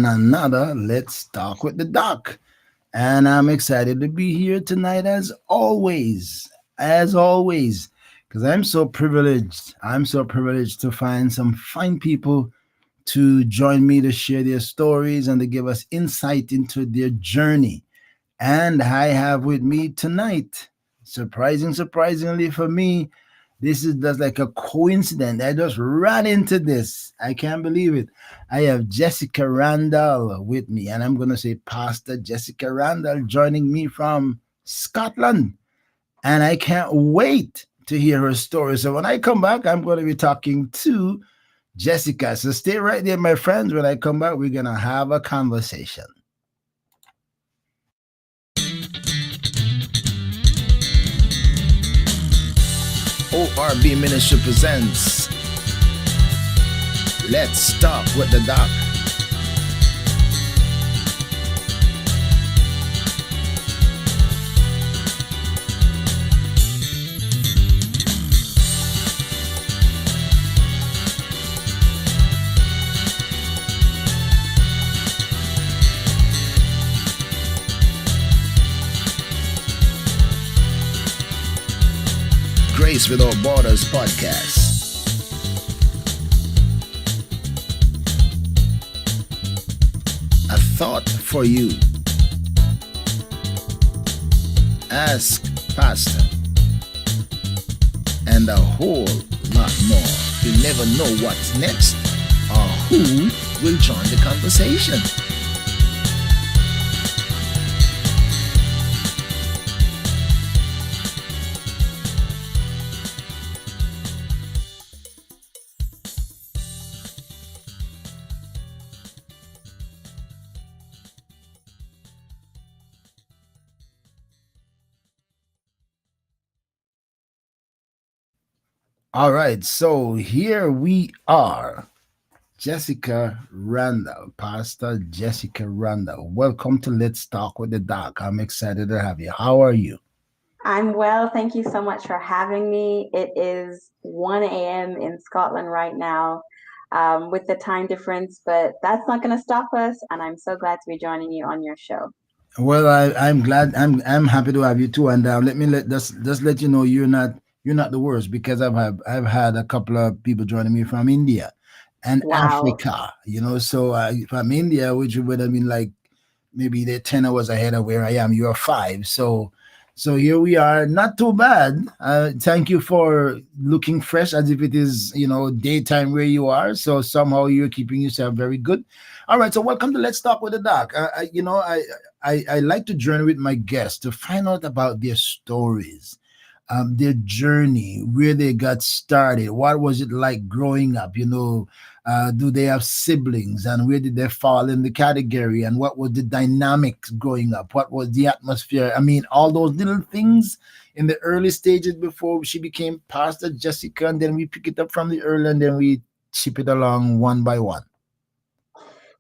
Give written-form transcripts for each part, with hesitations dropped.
another Let's Talk with the Doc. And I'm excited to be here tonight as always, because I'm so privileged. I'm so privileged to find some fine people to join me to share their stories and to give us insight into their journey. And I have with me tonight, surprisingly for me, this is just like a coincidence. I just ran into this. I can't believe it. I have Jessica Randal with me, and I'm going to say Pastor Jessica Randal joining me from Scotland. And I can't wait to hear her story. So when I come back, I'm going to be talking to Jessica. So stay right there, my friends. When I come back, we're going to have a conversation. ORB Ministry presents Let's Talk with the Doc. Grace Without Borders podcast. A thought for you. Ask Pastor. And a whole lot more. You never know what's next or who will join the conversation. All right, so here we are. Jessica Randal, Pastor Jessica Randal. Welcome to Let's Talk with the Doc. I'm excited to have you. How are you? I'm well. Thank you so much for having me. It is 1 a.m. in Scotland right now with the time difference, but that's not going to stop us. And I'm so glad to be joining you on your show. Well, I'm glad. I'm happy to have you too. And let me just let you know you're not the worst because I've had a couple of people joining me from India and Wow. Africa. So from India, which would have been like maybe they're 10 hours ahead of where I am. You're five. So here we are. Not too bad. Thank you for looking fresh as if it is daytime where you are. So somehow you're keeping yourself very good. All right. So welcome to Let's Talk with the Doc. I like to journey with my guests to find out about their stories, their journey, where they got started, what was it like growing up, do they have siblings and where did they fall in the category and what was the dynamics growing up, what was the atmosphere, I mean, all those little things in the early stages before she became Pastor Jessica, and then we pick it up from the early and then we chip it along one by one.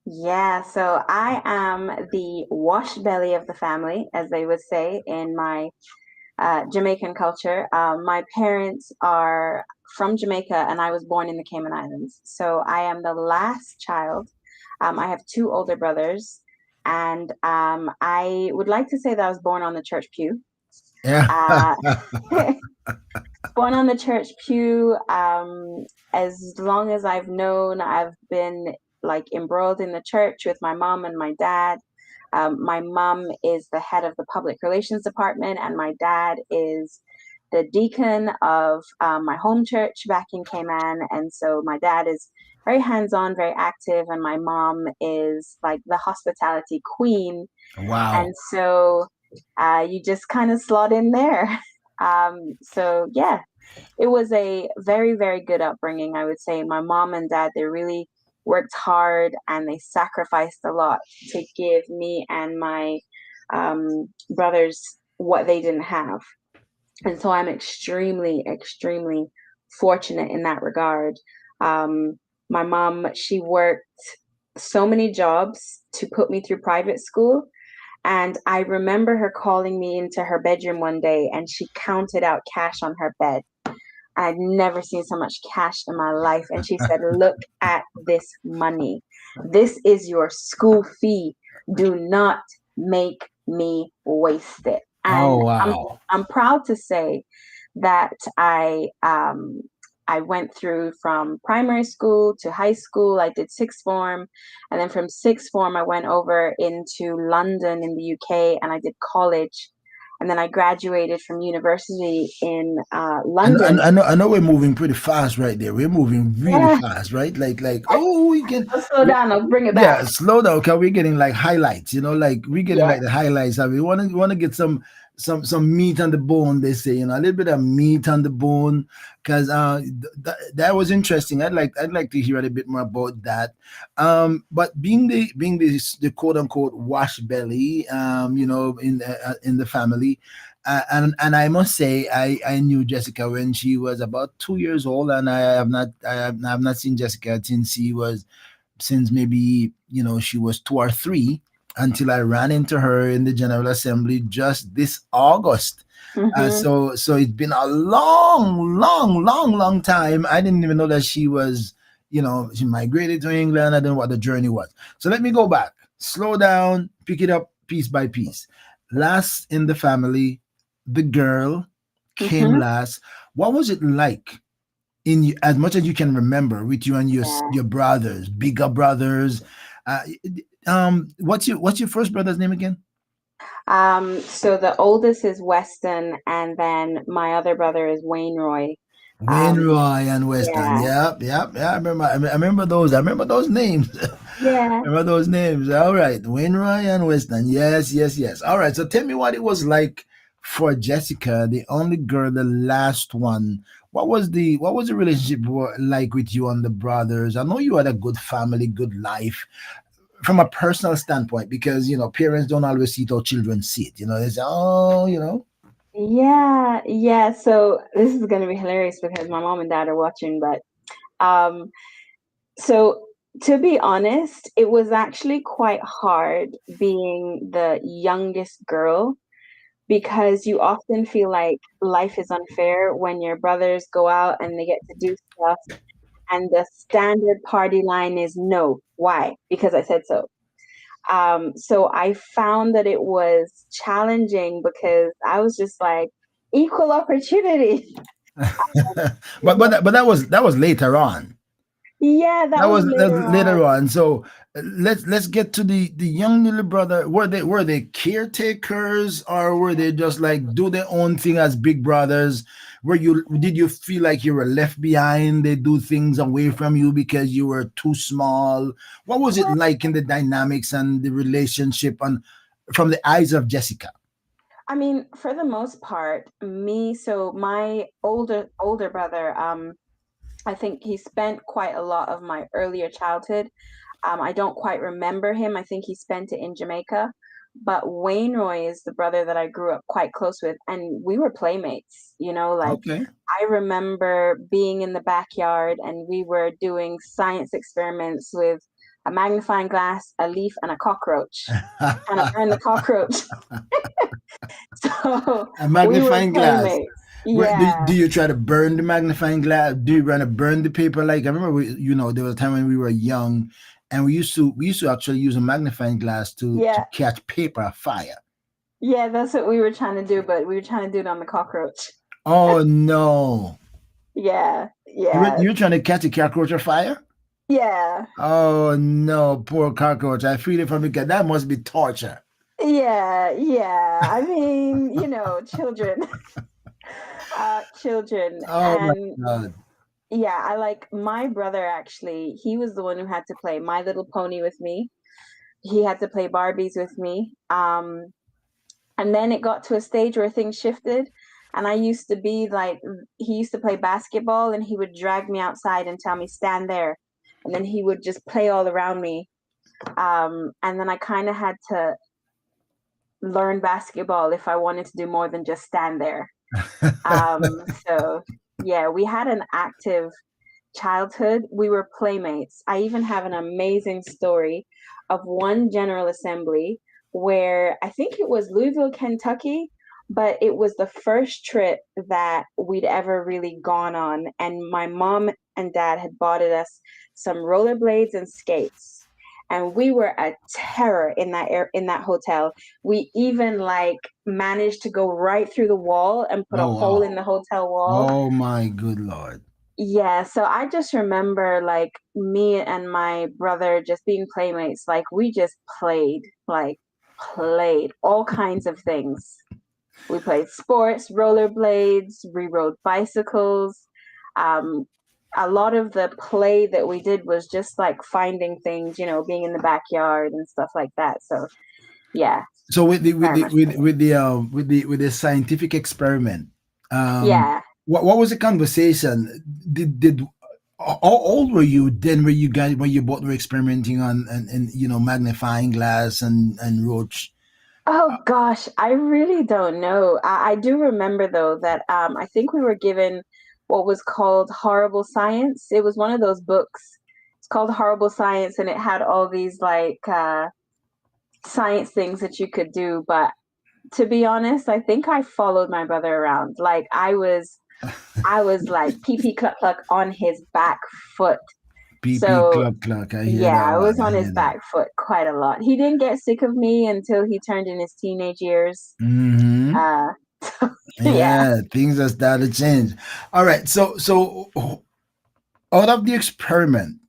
Yeah, so I am the wash belly of the family, as they would say in my Jamaican culture. My parents are from Jamaica, and I was born in the Cayman Islands. So I am the last child. I have two older brothers, and I would like to say that I was born on the church pew. Yeah. Uh, born on the church pew. As long as I've known, I've been like embroiled in the church with my mom and my dad. My mom is the head of the public relations department, and my dad is the deacon of my home church back in Cayman. And so my dad is very hands on, very active, and my mom is like the hospitality queen. Wow. And so you just kind of slot in there. So yeah, it was a very, very good upbringing, I would say. My mom and dad, they really worked hard and they sacrificed a lot to give me and my brothers what they didn't have. And so I'm extremely, extremely fortunate in that regard. Um, my mom, she worked so many jobs to put me through private school. And I remember her calling me into her bedroom one day and she counted out cash on her bed. I'd never seen so much cash in my life. And she said, "Look at this money. This is your school fee. Do not make me waste it." Oh And wow. I'm proud to say that I went through from primary school to high school. I did sixth form, and then from sixth form I went over into London in the UK, and I did college, and then I graduated from university in London. I know we're moving pretty fast right there. We're moving really Yeah, fast, right? Oh, we can. I'll slow down. I'll bring it Yeah, back. slow down. Okay, we're getting like highlights. Like we're getting Yeah. like the highlights. We want to get some meat on the bone. They say, a little bit of meat on the bone, because that was interesting. I'd like to hear a little bit more about that. But being the quote unquote wash belly, in the family. And I must say, I knew Jessica when she was about 2 years old, and I have not seen Jessica since maybe she was 2 or 3, until I ran into her in the General Assembly just this August. Hmm. So it's been a long, long, long, long time. I didn't even know that she migrated to England. I don't know what the journey was. So let me go back, slow down, pick it up piece by piece. Last in the family, the girl came Hmm. last. What was it like, as much as you can remember, with you and Yeah. your brothers, bigger brothers? Uh, what's your first brother's name again? So the oldest is Weston, and then my other brother is Wainroy. Um, Wainroy and Weston. yeah. Yep, yep, yeah. I remember those. I remember those names. Yeah. Remember those names. All right, Wainroy and Weston. Yes, yes, yes. All right. So tell me what it was like for Jessica, the only girl, the last one. What was the relationship like with you and the brothers? I know you had a good family, good life from a personal standpoint, because parents don't always see it how children see it. They say, oh. Yeah, yeah. So this is gonna be hilarious because my mom and dad are watching, but um, so to be honest, it was actually quite hard being the youngest girl because you often feel like life is unfair when your brothers go out and they get to do stuff, and the standard party line is no. Why? Because I said so. So I found that it was challenging because I was just like, equal opportunity. But that was later on. Yeah, that was That was later on. later on. So let's get to the young little brother. Were they caretakers, or were they just like do their own thing as big brothers? Did you feel like you were left behind? They do things away from you because you were too small. What was it Well, like in the dynamics and the relationship, and from the eyes of Jessica? I mean, for the most part, so my older brother, I think he spent quite a lot of my earlier childhood. I don't quite remember him. I think he spent it in Jamaica. But Wainroy is the brother that I grew up quite close with, and we were playmates, like Okay. I remember being in the backyard and we were doing science experiments with a magnifying glass, a leaf, and a cockroach, trying to burn the cockroach. So A we were magnifying glass. playmates. Where, do Yeah. you try to burn the magnifying glass? Do you want to burn the paper? Like, I remember, there was a time when we were young, and we used to actually use a magnifying glass to Yeah. catch paper fire. Yeah, that's what we were trying to do, but we were trying to do it on the cockroach. Oh no! Yeah, You were, yeah, you were trying to catch a cockroach or fire? yeah, Oh no, poor cockroach! I feel it from because that must be torture. yeah, yeah. I mean, children, children. Oh my And god! yeah, I like my brother actually, he was the one who had to play My Little Pony with me. He had to play Barbies with me. And then it got to a stage where things shifted. And I used to be like, he used to play basketball and he would drag me outside and tell me, stand there. And then he would just play all around me. And then I kind of had to learn basketball if I wanted to do more than just stand there. So yeah, we had an active childhood. We were playmates. I even have an amazing story of one General Assembly where I think it was Louisville, Kentucky. but it was the first trip that we'd ever really gone on. And my mom and dad had bought us some rollerblades and skates. And we were a terror in in that hotel. We even like managed to go right through the wall and put a Oh hole wow. in the hotel wall. Oh my good lord. Yeah, so I just remember like me and my brother just being playmates. Like we just played all kinds of things. We played sports, rollerblades, we rode bicycles. Um, a lot of the play that we did was just like finding things, being in the backyard and stuff like that. So yeah, So with the with very the much with so. with the with the scientific experiment, um, Yeah. what was the conversation? Did how old were you then? Were you guys when you both were experimenting on and magnifying glass and roach? Oh gosh, I really don't know. I do remember though that I think we were given what was called Horrible Science. It was one of those books. It's called Horrible Science, and it had all these like science things that you could do. But to be honest, I think I followed my brother around. Like I was like pee pee cluck cluck on his back foot. PP So cluck cluck. I hear yeah, that I was one. I on his hear that. back foot quite a lot. He didn't get sick of me until he turned in his teenage years. Mm-hmm. Uh, yeah. Yeah, things have started to change. All right. So out of the experiment,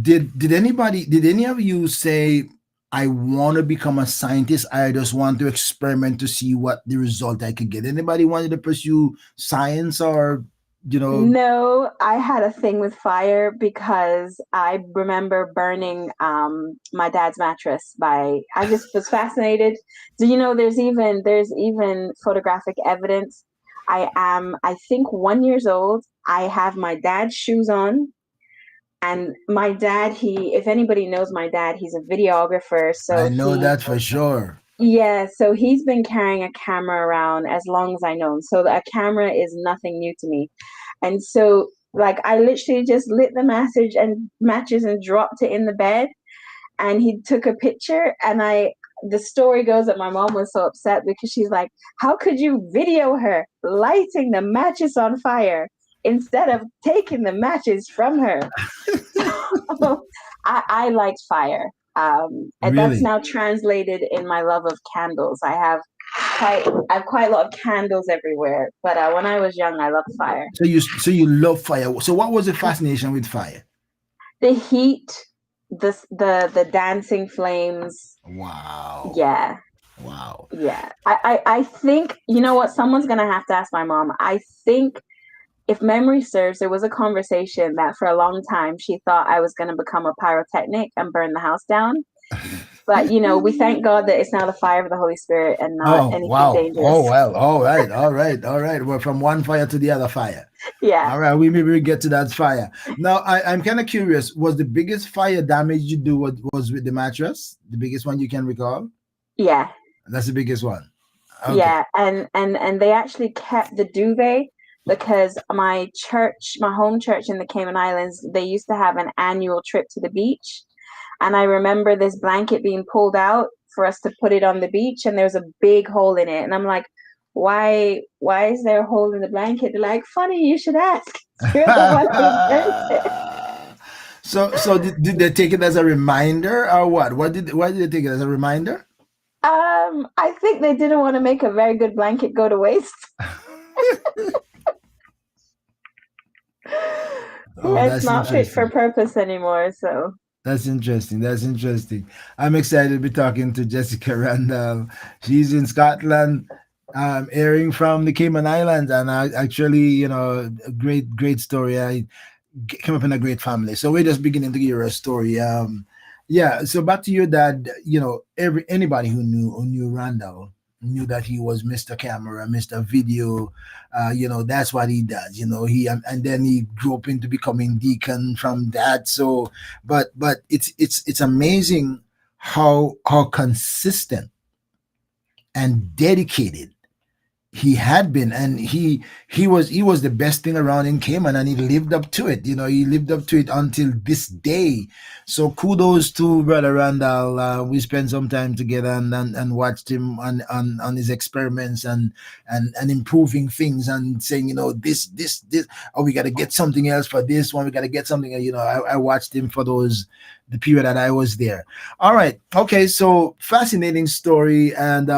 did any of you say I want to become a scientist? I just want to experiment to see what the result I could get. Anybody wanted to pursue science or you know No, I had a thing with fire because I remember burning my dad's mattress by I just was fascinated. Do you know there's even photographic evidence. I think 1 years old. I have my dad's shoes on. And my dad, if anybody knows my dad, he's a videographer. I So know that for sure. yeah, so he's been carrying a camera around as long as I know him. So a camera is nothing new to me. And so, like, I literally just lit the message and matches and dropped it in the bed. And he took a picture. The story goes that my mom was so upset because she's like, how could you video her lighting the matches on fire instead of taking the matches from her? I liked fire. And that's Really. now translated in my love of candles. I have quite a lot of candles everywhere. But when I was young, I loved fire. So you love fire. So what was the fascination with fire? The heat, the dancing flames. Wow. Yeah, Wow. yeah. I think you know what? Someone's gonna have to ask my mom. I think if memory serves, there was a conversation that for a long time she thought I was going to become a pyrotechnic and burn the house down. But we thank God that it's now the fire of the Holy Spirit and not Oh anything wow. Oh dangerous. well. All right. All right. All right. We're from one fire to the other fire. Yeah, All right, we maybe get to that fire. Now, I'm kind of curious. Was the biggest fire damage you do was with the mattress? The biggest one you can recall? yeah, That's the biggest one. Okay. yeah. And they actually kept the duvet because my home church in the Cayman Islands, they used to have an annual trip to the beach. And I remember this blanket being pulled out for us to put it on the beach, and there's a big hole in it. And I'm like, why is there a hole in the blanket? They're like, funny, you should ask. You're the one who burnt it. So did they take it as a reminder or what? Why did they take it as a reminder? I think they didn't want to make a very good blanket go to waste. Oh, It's that's not fit for interesting. purpose anymore. So That's interesting. That's interesting. I'm excited to be talking to Jessica Randal. She's in Scotland, airing from the Cayman Islands, and actually, a great story. I came up in a great family, so we're just beginning to hear a story. Yeah. So back to your dad. Anybody who knew Randall knew that he was Mr. Camera, Mr. Video. That's what he does. He and then he grew up into becoming deacon from that. So, but it's amazing how consistent and dedicated He had been, and he was the best thing around in Cayman, and he lived up to it. He lived up to it until this day. So kudos to Brother Randall. We spent some time together, and watched him on his experiments, and improving things, and saying, this, oh, we got to get something else for this one. We got to get something. I watched him for the period that I was there. All right. Okay. So fascinating story, and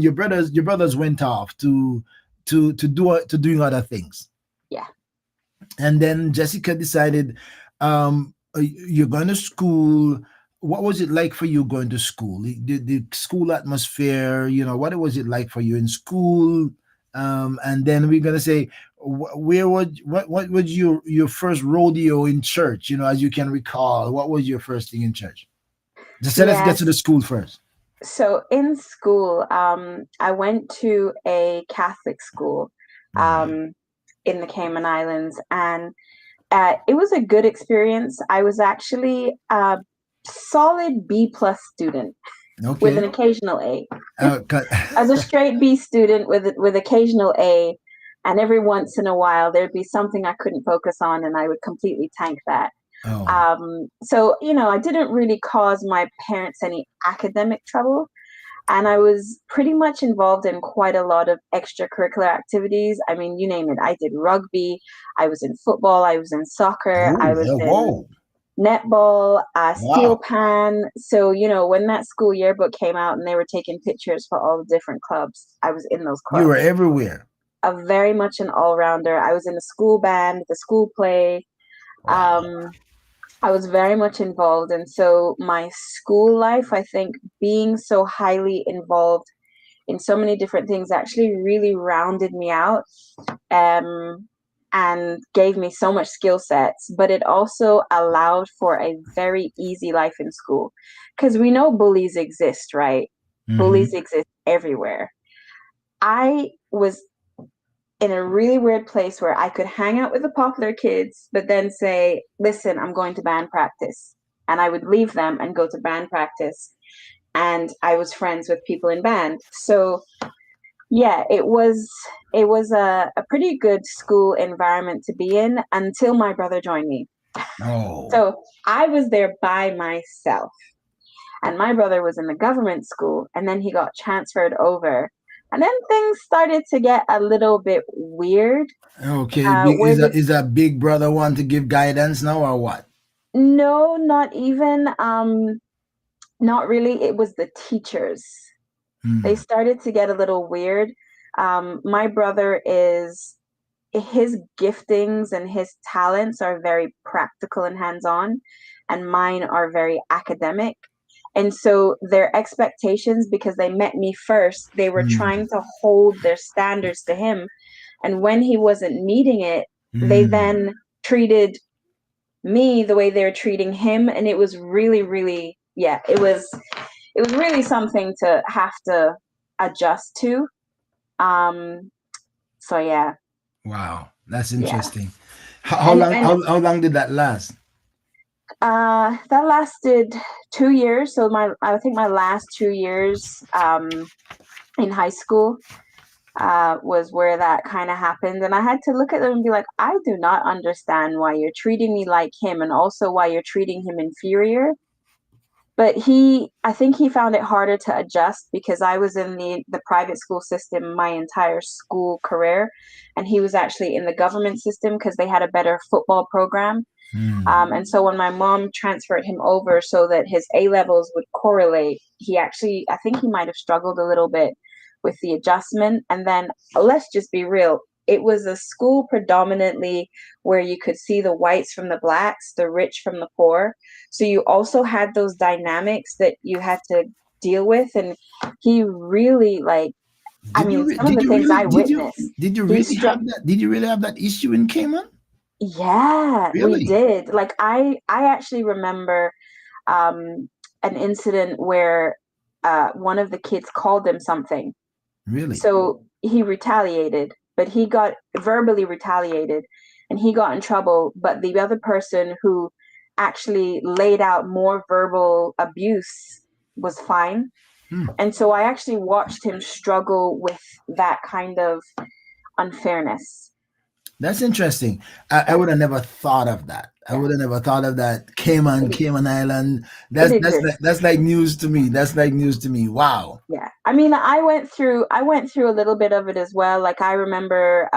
your brothers went off to doing other things, Yeah. and then Jessica decided, you're going to school. What was it like for you going to school? The school atmosphere. What was it like for you in school? And then we're gonna say, where was what was your first rodeo in church? As you can recall, what was your first thing in church? Just say, let's get to Yes. the school first. So in school, I went to a Catholic school Mm. um, in the Cayman Islands, and it was a good experience. I was actually a solid B plus student with Okay. an occasional A. Uh, cut- I was a straight B student with occasional A, and every once in a while there'd be something I couldn't focus on, and I would completely tank that. oh. So I didn't really cause my parents any academic trouble, and I was pretty much involved in quite a lot of extracurricular activities. I mean, you name it. I did rugby, I was in football, I was in soccer, Oh, I was yeah, in whoa. netball, steel Wow. pan. So, when that school yearbook came out and they were taking pictures for all the different clubs, I was in those You were clubs. everywhere. A very much an all rounder. I was in the school band, the school play. Wow. Um, I was very much involved. And so my school life, I think being so highly involved in so many different things actually really rounded me out, um, and gave me so much skill sets, but it also allowed for a very easy life in school. Because we know bullies exist, right? Mm-hmm. Bullies exist everywhere. I was in a really weird place where I could hang out with the popular kids, but then say, listen, I'm going to band practice. And I would leave them and go to band practice. And I was friends with people in band. So yeah, it was a pretty good school environment to be in until my brother joined me. Oh. So I was there by myself, and my brother was in the government school, and then he got transferred over, and then things started to get a little bit weird. Okay. Where Is that the is that big brother want to give guidance now, or what? No, not even, not really. It was the teachers. They Hmm. started to get a little weird. My brother is his giftings and his talents are very practical and hands-on, and mine are very academic. And so their expectations, because they met me first, they were Hmm. trying to hold their standards to him. And when he wasn't meeting it, they Hmm. then treated me the way they're treating him. And it was really, really, yeah, it was really something to have to adjust to. Um, so yeah, Wow, that's yeah. interesting. How And long? How long did that last? that lasted 2 years. So I think my last 2 years in high school was where that kind of happened. And I had to look at them and be like, I do not understand why you're treating me like him, and also why you're treating him inferior. But I think he found it harder to adjust because I was in the private school system my entire school career, and he was actually in the government system because they had a better football program. Hmm. And so when my mom transferred him over so that his A levels would correlate, I think he might have struggled a little bit with the adjustment. And then let's just be real, it was a school predominantly where you could see the whites from the blacks, the rich from the poor. So you also had those dynamics that you had to deal with. And he really, like, I Did you mean, re- some of did the you things really I did you witnessed, did you he really struck. have that? Did you really have that issue in Cayman? Yeah, we Really? did. Like I actually remember um, an incident where one of the kids called him something. Really? So he retaliated, but he got verbally retaliated and he got in trouble. But the other person who actually laid out more verbal abuse was fine. Hmm. And so I actually watched him struggle with that kind of unfairness. That's interesting. I would have never thought of that. I Yeah, would have never thought of that. it, Cayman Island. it That's exists. like news to me. That's like news to me. Wow. Yeah. I mean, I went through a little bit of it as well. Like I remember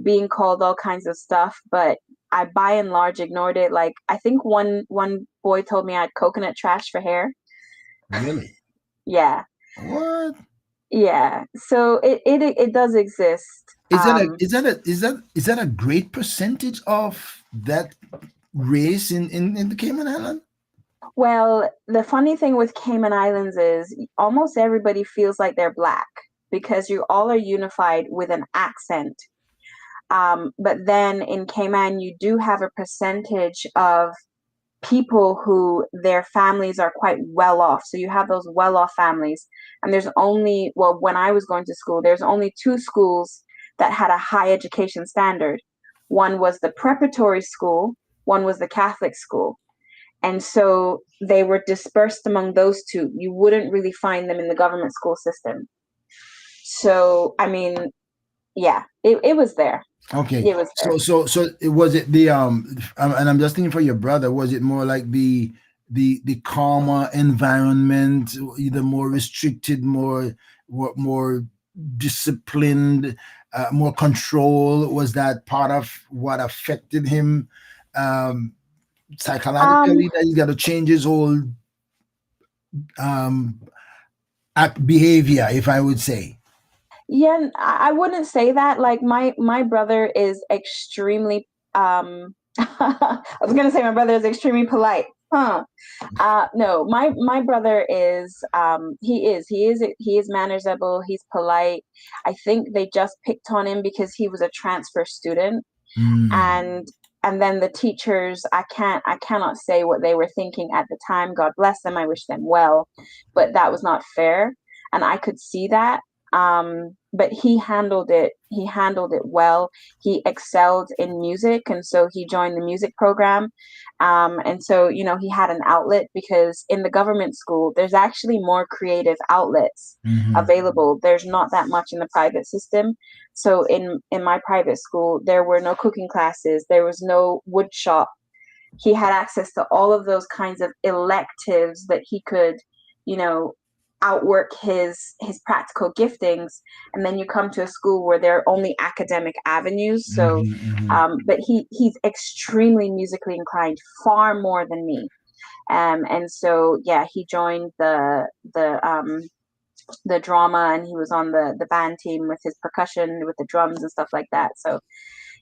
being called all kinds of stuff, but I by and large ignored it. Like I think one boy told me I had coconut trash for hair. Really? Yeah. What? Yeah. So it does exist. Is that a is that a great percentage of that race in the Cayman Island? Well, the funny thing with Cayman Islands is almost everybody feels like they're black because you all are unified with an accent. But then in Cayman, you do have a percentage of people who their families are quite well off. So you have those well off families. And there's only, well, when I was going to school, there's only two schools that had a high education standard. One was the preparatory school, one was the Catholic school. And so they were dispersed among those two. You wouldn't really find them in the government school system. So, I mean, yeah, it was there. Okay. It was there. So was it the and I'm just thinking for your brother, was it more like the calmer environment, either more restricted, more disciplined, more control? Was that part of what affected him um Um, psychologically, that he's got to change his whole um behavior, if I would say? Yeah, I wouldn't say that. Like my brother is extremely I was gonna say my brother is extremely polite. Huh. No, my brother is he is manageable, he's polite. I think they just picked on him because he was a transfer student, Mm. and then the teachers, I cannot say what they were thinking at the time. God bless them, I wish them well, but that was not fair, and I could see that. But he handled it well. He excelled in music, and so he joined the music program. And so he had an outlet, because in the government school there's actually more creative outlets Hmm. available. There's not that much in the private system. So in my private school, there were no cooking classes, there was no wood shop. He had access to all of those kinds of electives that he could, you know, outwork his practical giftings. And then you come to a school where there are only academic avenues. So, Hmm. Hmm. but he's extremely musically inclined, far more than me. And so yeah, he joined the drama, and he was on the band team with his percussion, with the drums and stuff like that. So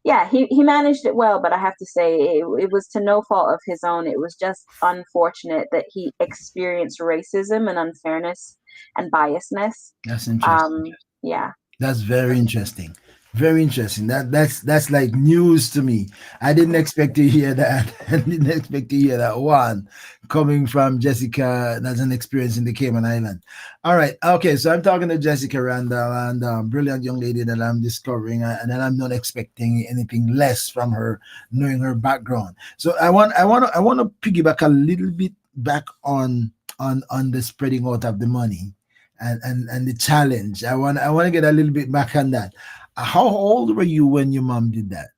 yeah, he managed it well, but I have to say it was to no fault of his own. It was just unfortunate that he experienced racism and unfairness and biasness. That's Um, interesting. yeah. That's very interesting. Very interesting. That's like news to me. I didn't expect to hear that. I didn't expect to hear that one coming from Jessica. That's an experience in the Cayman Island. All right. Okay. So I'm talking to Jessica Randal, and brilliant young lady that I'm discovering, and then I'm not expecting anything less from her, knowing her background. So I want to piggyback a little bit back on the spreading out of the money and the challenge. I want to get a little bit back on that. How old were you when your mom did that?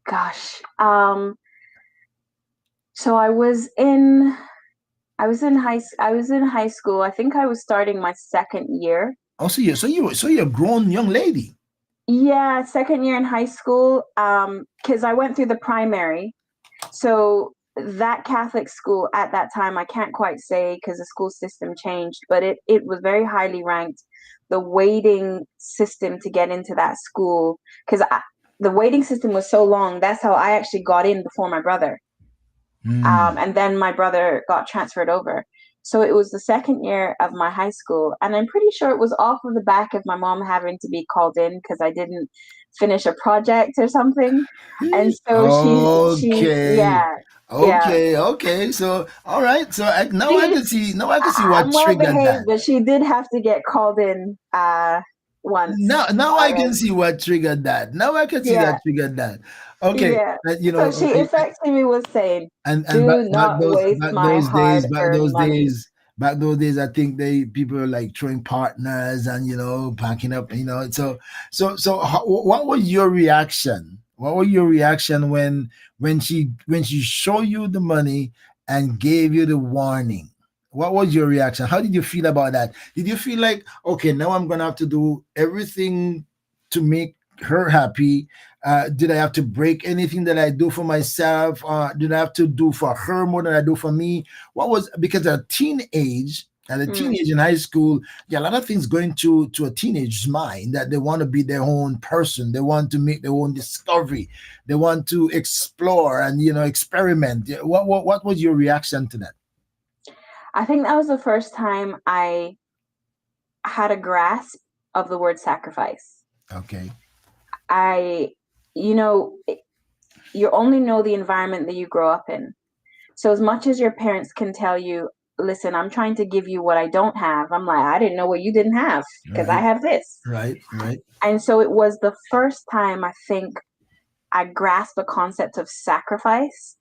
Gosh. So I was in high school. I think I was starting my second year. Oh, so you're a grown young lady. Yeah, second year in high school. Because I went through the primary. So that Catholic school at that time, I can't quite say because the school system changed, but it was very highly ranked. The waiting system to get into that school, because the waiting system was so long, that's how I actually got in before my brother. Mm. And then my brother got transferred over. So it was the second year of my high school, and I'm pretty sure it was off of the back of my mom having to be called in because I didn't finish a project or something. And so Okay. yeah, yeah. Okay. So, all right. So now I She, can see. Now I can see what I'm well triggered behaved, that. but she did have to get called in once Now I can already. see what triggered that. Now I can see Yeah, that triggered that. Okay. yeah. So she Okay. effectively was saying, And "Do not waste back my those days, hard-earned money." back those days, I think they people were like throwing partners and packing up. What was your reaction? What was your reaction when she showed you the money and gave you the warning? What was your reaction? How did you feel about that? Did you feel like, okay, now I'm gonna have to do everything to make her happy? Did I have to break anything that I do for myself? Did I have to do for her more than I do for me? What was, because at teenage, at a Mm. teenage in high school, yeah, a lot of things going to a teenager's mind, that they want to be their own person. They want to make their own discovery. They want to explore and experiment. Yeah, what was your reaction to that? I think that was the first time I had a grasp of the word sacrifice. Okay. I, you know, you only know the environment that you grow up in. So as much as your parents can tell you, listen, I'm trying to give you what I don't have, I'm like, I didn't know what you didn't have because I Right. have this. Right. Right. And so it was the first time I think I grasped the concept of sacrifice.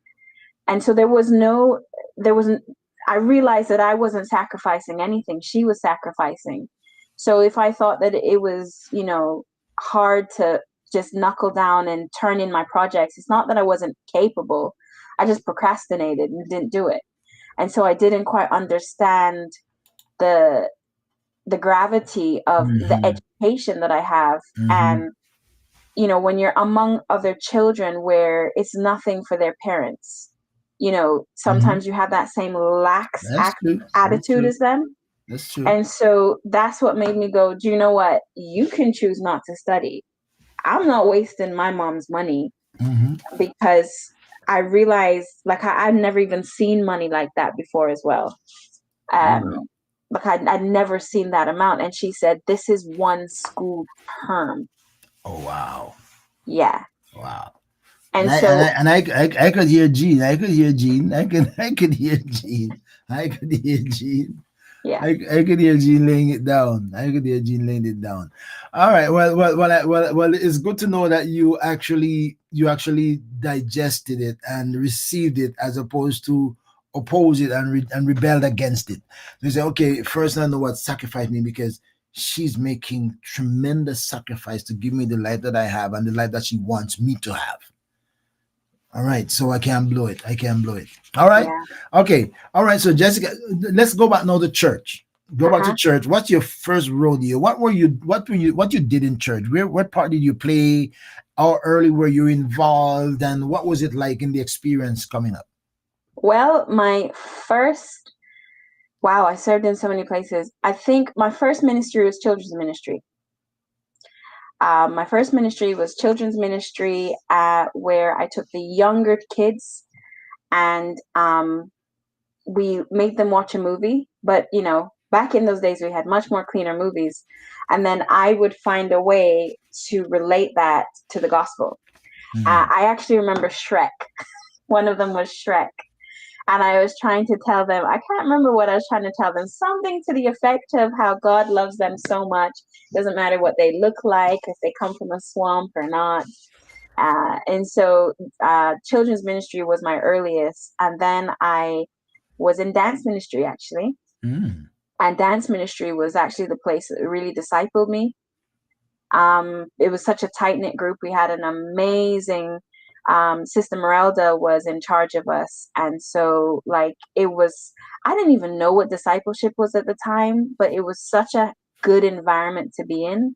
And so there wasn't, I realized that I wasn't sacrificing anything. She was sacrificing. So if I thought that it was, hard to just knuckle down and turn in my projects, it's not that I wasn't capable. I just procrastinated and didn't do it. And so I didn't quite understand the the gravity of the Mm-hmm. education that I have. Mm-hmm. And when you're among other children where it's nothing for their parents, Mm-hmm. sometimes you have that same lax That's true. That's attitude true. as them. That's true. And so that's what made me go, do you know what? You can choose not to study. I'm not wasting my mom's money Mm-hmm. because I realized, like, I'd never even seen money like that before as well. Oh, wow. Um, like I'd never seen that amount. And she said, this is one school term. Oh, wow. Yeah. Wow. And And I and I so, and I could hear Gene. I could hear Gene. I could hear Gene. I could hear Gene. yeah. I could hear Gene laying it down. I could hear Gene laying it down. All right. Well. It's good to know that you actually digested it and received it, as opposed to oppose it and rebelled against it. You say, okay, first I know what sacrifice means, because she's making tremendous sacrifice to give me the life that I have and the life that she wants me to have. All right, so I can't blow it. I can't blow it. All right, Yeah. okay, all right. So Jessica, let's go back now to church. Go back to Uh-huh. church. What's your first rodeo? What you did in church? What part did you play? How early were you involved, and what was it like in the experience coming up? Well, wow, I served in so many places. I think my first ministry was children's ministry. My first ministry was children's ministry, where I took the younger kids and we made them watch a movie. But, back in those days, we had much more cleaner movies. And then I would find a way to relate that to the gospel. Mm. I actually remember Shrek. One of them was Shrek. And I was trying to tell them, I can't remember what I was trying to tell them, something to the effect of how God loves them so much. Doesn't matter what they look like, if they come from a swamp or not. And so children's ministry was my earliest. And then I was in dance ministry, actually. Mm. And dance ministry was actually the place that really discipled me. It was such a tight knit group. We had an amazing Sister Merelda was in charge of us, and so like it was. I didn't even know what discipleship was at the time, but it was such a good environment to be in.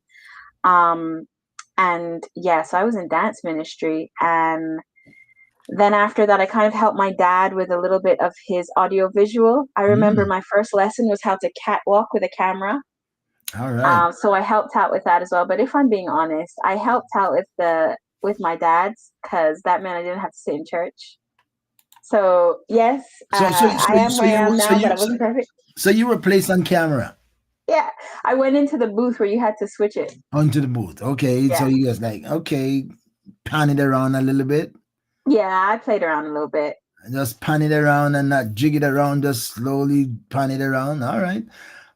Um, and yeah, so I was in dance ministry, and then after that, I kind of helped my dad with a little bit of his audio visual. I remember Mm. my first lesson was how to catwalk with a camera. All right. So I helped out with that as well. But if I'm being honest, I helped out with my dad's because that meant I didn't have to sit in church. So yes, So so so I you am so where I you am so now, but you I so, wasn't perfect. so you were placed on camera Yeah, I went into the booth where you had to switch it. onto the booth. Okay, so Yeah, you guys like, okay, pan it around a little bit. yeah, I played around a little bit. Just pan it around and not jig it around, just slowly pan it around. All right.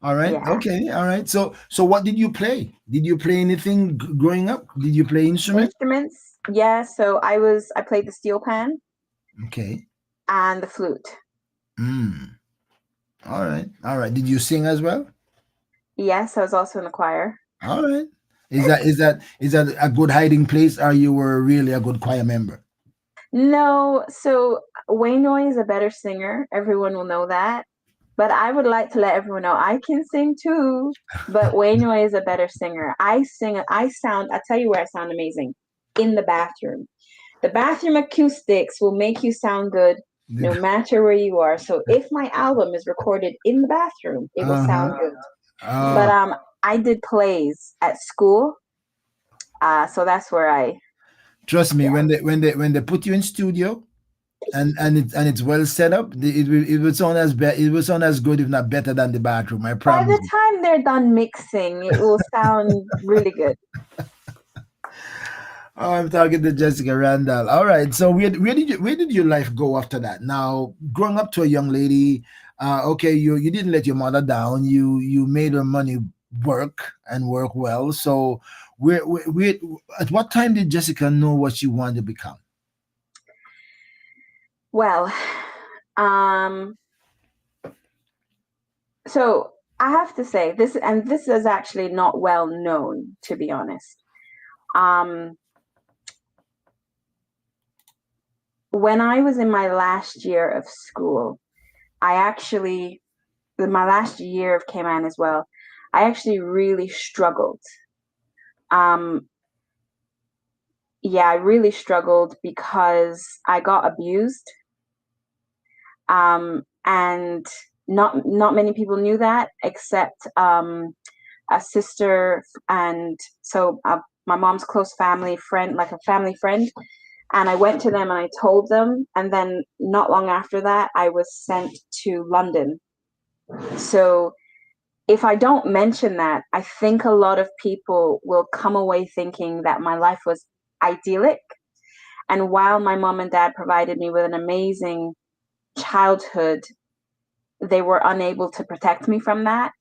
All right. Yeah, Okay. All right. So what did you play? Did you play anything growing up? Did you play instrument? instruments. Yeah, so I played the steel pan Okay. and the flute. Mm. All right. All right. Did you sing as well? Yes, I was also in the choir. All right. Is that a good hiding place, or you were really a good choir member? No, so Wainoy is a better singer. Everyone will know that. But I would like to let everyone know I can sing too. But Wainoy is a better singer. I tell you where I sound amazing. In the bathroom. The bathroom acoustics will make you sound good no matter where you are. So if my album is recorded in the bathroom, it will Uh sound huh. good. But Oh, I did plays at school. So that's where I trust me, yeah. when they put you in studio, and it's well set up, it will sound as good, if not better, than the bathroom. I By promise the you. time they're done mixing, it will sound really good. Oh, I'm talking to Jessica Randal. All right. So where did your life go after that? Now, growing up to a young lady, okay, you didn't let your mother down. You made her money work and work well. So where at what time did Jessica know what she wanted to become? Well, um, so I have to say this, and this is actually not well known, to be honest. Um, when I was in my last year of school, I actually, my last year of Cayman as well, I actually really struggled. Um, yeah, I really struggled because I got abused. And not many people knew that except a sister and my mom's close family friend, like a family friend. And I went to them and I told them. And then not long after that, I was sent to London. So if I don't mention that, I think a lot of people will come away thinking that my life was idyllic. And while my mom and dad provided me with an amazing childhood, they were unable to protect me from that.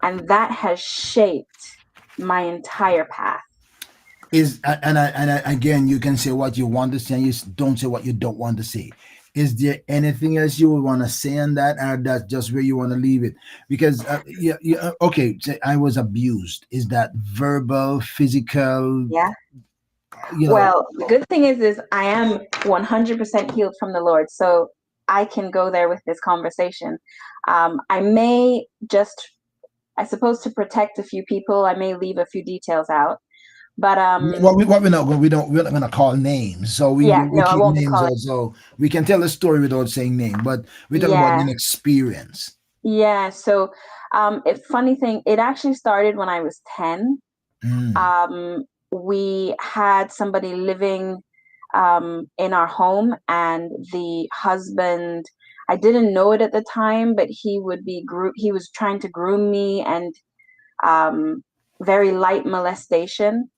And that has shaped my entire path. Again, you can say what you want to say, and don't say what you don't want to say. Is there anything else you would want to say on that, or that's just where you want to leave it? Because yeah, okay, say I was abused. Is that verbal, physical? Yeah. You know, Well, the good thing is I am 100% healed from the Lord. So I can go there with this conversation. I may just, I suppose, to protect a few people, I may leave a few details out. But what we're not going, we're not going to call names. So we yeah, we no, I keep won't be names calling. also. We can tell a story without saying name, but we're talking about Yeah, an experience. yeah. So, funny thing, it actually started when I was 10. Mm. Um, we had somebody living in our home, and the husband, I didn't know it at the time, but he was trying to groom me, and um, very light molestation.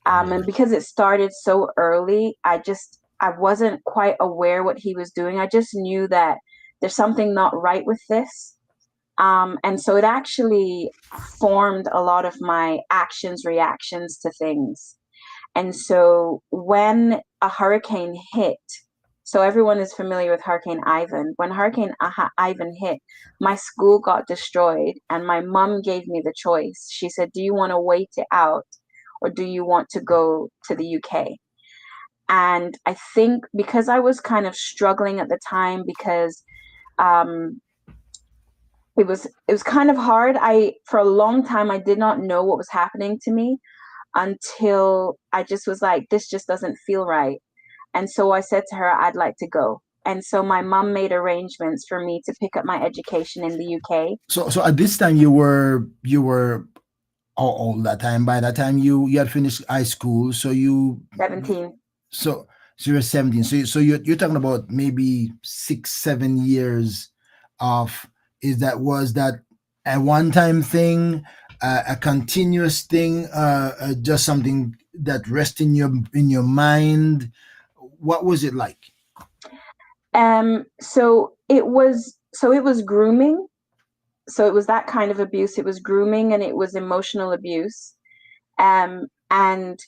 And because it started so early, I wasn't quite aware what he was doing. I just knew that there's something not right with this. And so it actually formed a lot of my actions, reactions to things. And so when a hurricane hit, so everyone is familiar with Hurricane Ivan. When Ivan hit, my school got destroyed, and my mom gave me the choice. She said, "Do you want to wait it out, or do you want to go to the UK?" And I think because I was kind of struggling at the time, because um, it was kind of hard. I For a long time I did not know what was happening to me until I just was like, this just doesn't feel right. And so I said to her, I'd like to go. And so my mom made arrangements for me to pick up my education in the UK. So at this time you were how old that time? By that time you had finished high school, so 17. so so you're 17. So you're talking about maybe 6 7 years of, was that a one time thing, a continuous thing, just something that rests in your mind. What was it like? So it was grooming. So it was that kind of abuse. It was grooming and it was emotional abuse. And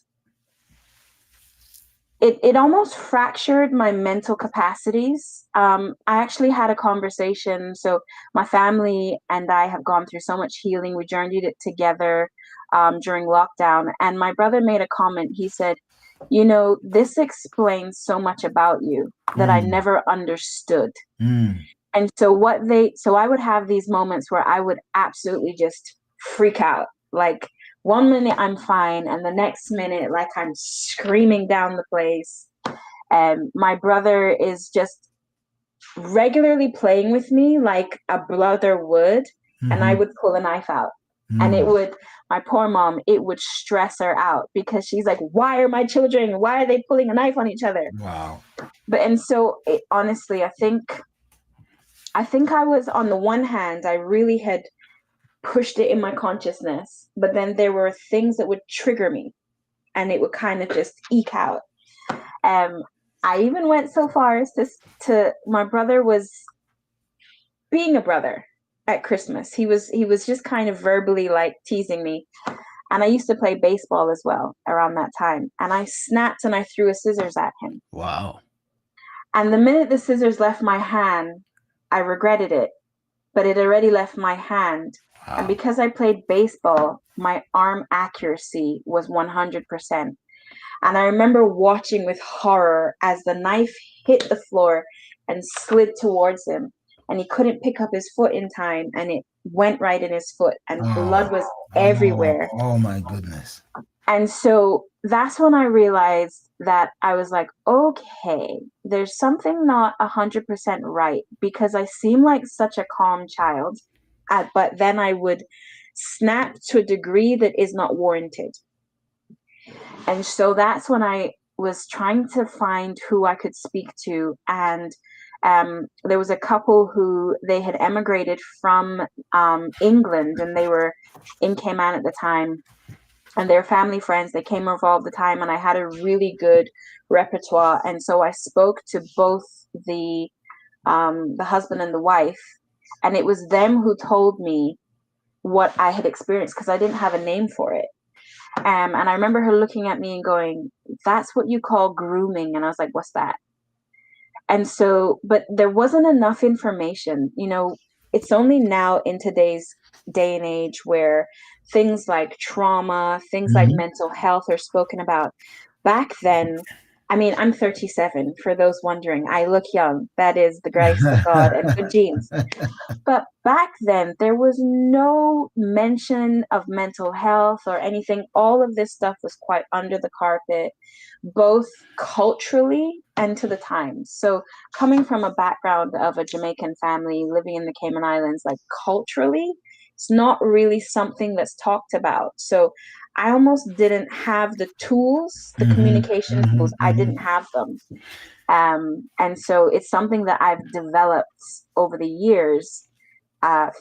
it almost fractured my mental capacities. I actually had a conversation. So my family and I have gone through so much healing. We journeyed it together during lockdown, and my brother made a comment. He said, "You know, this explains so much about you that I Mm, never understood." mm. And so I would have these moments where I would absolutely just freak out. Like one minute I'm fine, and the next minute, like I'm screaming down the place. And my brother is just regularly playing with me like a brother would, and I Mhm. would pull a knife out. And it Mm. would, my poor mom, it would stress her out because she's like, why are my children, why are they pulling a knife on each other? Wow. But, and so honestly, I think I was, on the one hand, I really had pushed it in my consciousness, but then there were things that would trigger me and it would kind of just eke out. Um, I even went so far as to my brother was being a brother at Christmas. He was just kind of verbally like teasing me. And I used to play baseball as well around that time. And I snapped and I threw a scissors at him. Wow. And the minute the scissors left my hand, I regretted it, but it already left my hand. And Wow. because I played baseball, my arm accuracy was 100%. And I remember watching with horror as the knife hit the floor and slid towards him. And he couldn't pick up his foot in time, and it went right in his foot, and blood Oh. was Oh. everywhere. Oh my goodness. And so that's when I realized that I was like, okay, there's something not 100% right, because I seem like such a calm child, but then I would snap to a degree that is not warranted. And so that's when I was trying to find who I could speak to. And there was a couple who they had emigrated from England, and they were in Cayman at the time, and their family friends, they came over all the time, and I had a really good repertoire. And so I spoke to both the husband and the wife, and it was them who told me what I had experienced, because I didn't have a name for it. And I remember her looking at me and going, "That's what you call grooming." And I was like, "What's that?" And so, but there wasn't enough information. You know, it's only now in today's day and age where things like trauma, things like Mhm. mental health are spoken about. Back then, I mean, I'm 37, for those wondering. I look young. That is the grace of God and good genes. But back then, there was no mention of mental health or anything. All of this stuff was quite under the carpet, both culturally and to the times. So, coming from a background of a Jamaican family living in the Cayman Islands, like culturally, it's not really something that's talked about. So, I almost didn't have the tools, the Mhm. communication tools, Mhm. I Mhm. didn't have them. And so it's something that I've developed over the years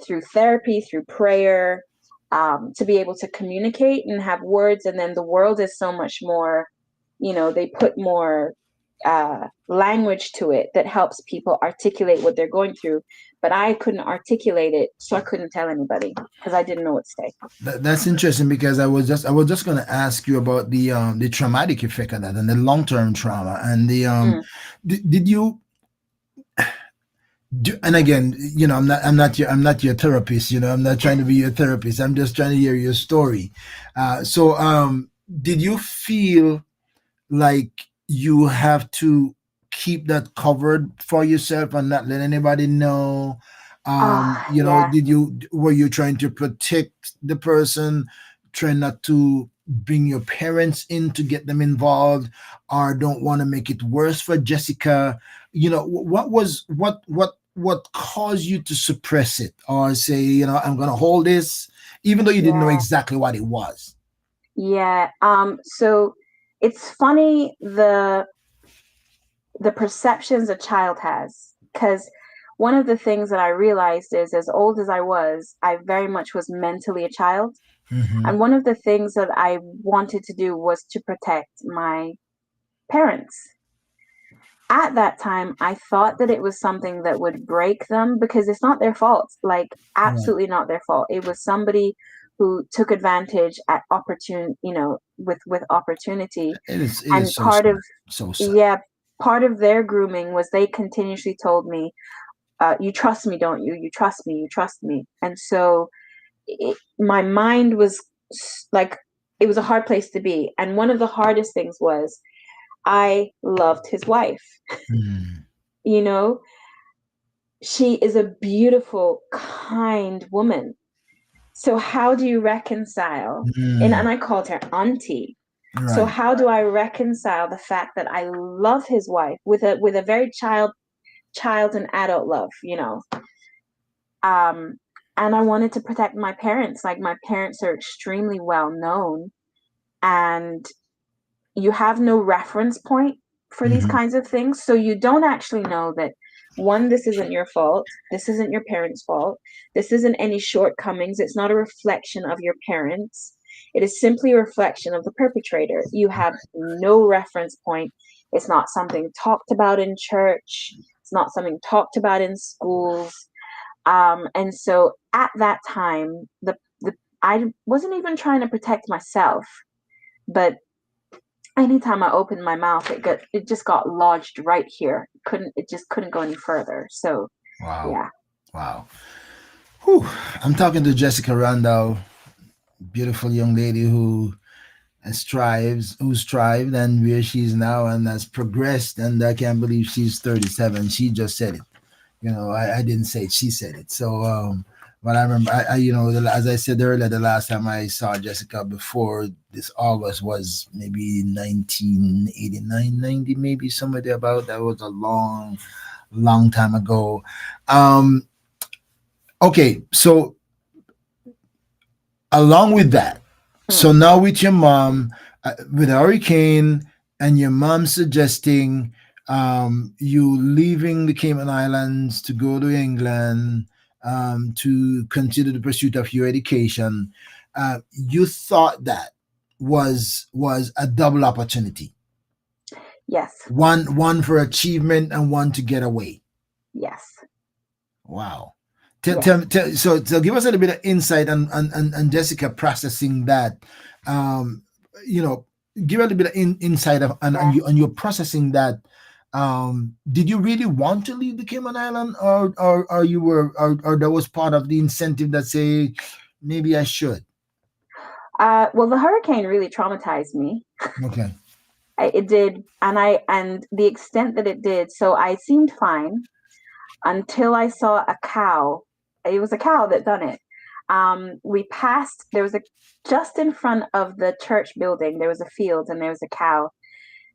through therapy, through prayer, to be able to communicate and have words. And then the world is so much more, they put more language to it that helps people articulate what they're going through. But I couldn't articulate it, so I couldn't tell anybody because I didn't know what to say. That's interesting because I was just going to ask you about the traumatic effect of that and the long term trauma and the Mm. did you do, and again, I'm not your therapist. I'm not trying to be your therapist. I'm just trying to hear your story. So did you feel like you have to keep that covered for yourself and not let anybody know? Oh, yeah. Were you trying to protect the person, trying not to bring your parents in to get them involved, or don't want to make it worse for Jessica? What caused you to suppress it or say, I'm going to hold this, even though you didn't know Yeah. exactly what it was? Yeah. So it's funny, the perceptions a child has, because one of the things that I realized is, as old as I was, I very much was mentally a child. Hmm. And one of the things that I wanted to do was to protect my parents. At that time, I thought that it was something that would break them, because it's not their fault. Like, Right. absolutely not their fault. It was somebody who took advantage at with opportunity. It And is so sad. So sad. yeah, part of their grooming was they continuously told me, you trust me, don't you? You trust me, you trust me. And so my mind was like, it was a hard place to be. And one of the hardest things was I loved his wife. Mm, You know, she is a beautiful, kind woman. So how do you reconcile? And mm, I called her auntie. So right. how do I reconcile the fact that I love his wife with a very child and adult love, um, and I wanted to protect my parents. Like, my parents are extremely well known, and you have no reference point for these Hmm. kinds of things. So you don't actually know that, one, this isn't your fault. This isn't your parents' fault. This isn't any shortcomings. It's not a reflection of your parents. It is simply a reflection of the perpetrator. You have no reference point. It's not something talked about in church. It's not something talked about in schools. And so at that time, the I wasn't even trying to protect myself, but anytime I opened my mouth, it just got lodged right here. It just couldn't go any further. So Wow. yeah. Wow. Whew. I'm talking to Jessica Randal, beautiful young lady who strived and where she's now and has progressed. And I can't believe she's 37. She just said it. I didn't say it. She said it. So, but I remember, as I said earlier, the last time I saw Jessica before this August was maybe 1989, 90, maybe somewhere there about. That was a long, long time ago. Um, okay, so along with that, so Mm, now with your mom, with hurricane, and your mom suggesting you leaving the Cayman Islands to go to England to consider the pursuit of your education, you thought that was a double opportunity, yes. one for achievement and one to get away. Yes. Wow. Yes. So give us a little bit of insight on Jessica processing that. Um, you know, give a little bit of insight Yeah. on your processing that. Did you really want to leave the Cayman Island, or you were, or that was part of the incentive that say maybe I should? Well, the hurricane really traumatized me. Okay. It did, and the extent that it did. So I seemed fine until I saw a cow. It was a cow that done it. We passed. There was a Just in front of the church building. There was a field, and there was a cow,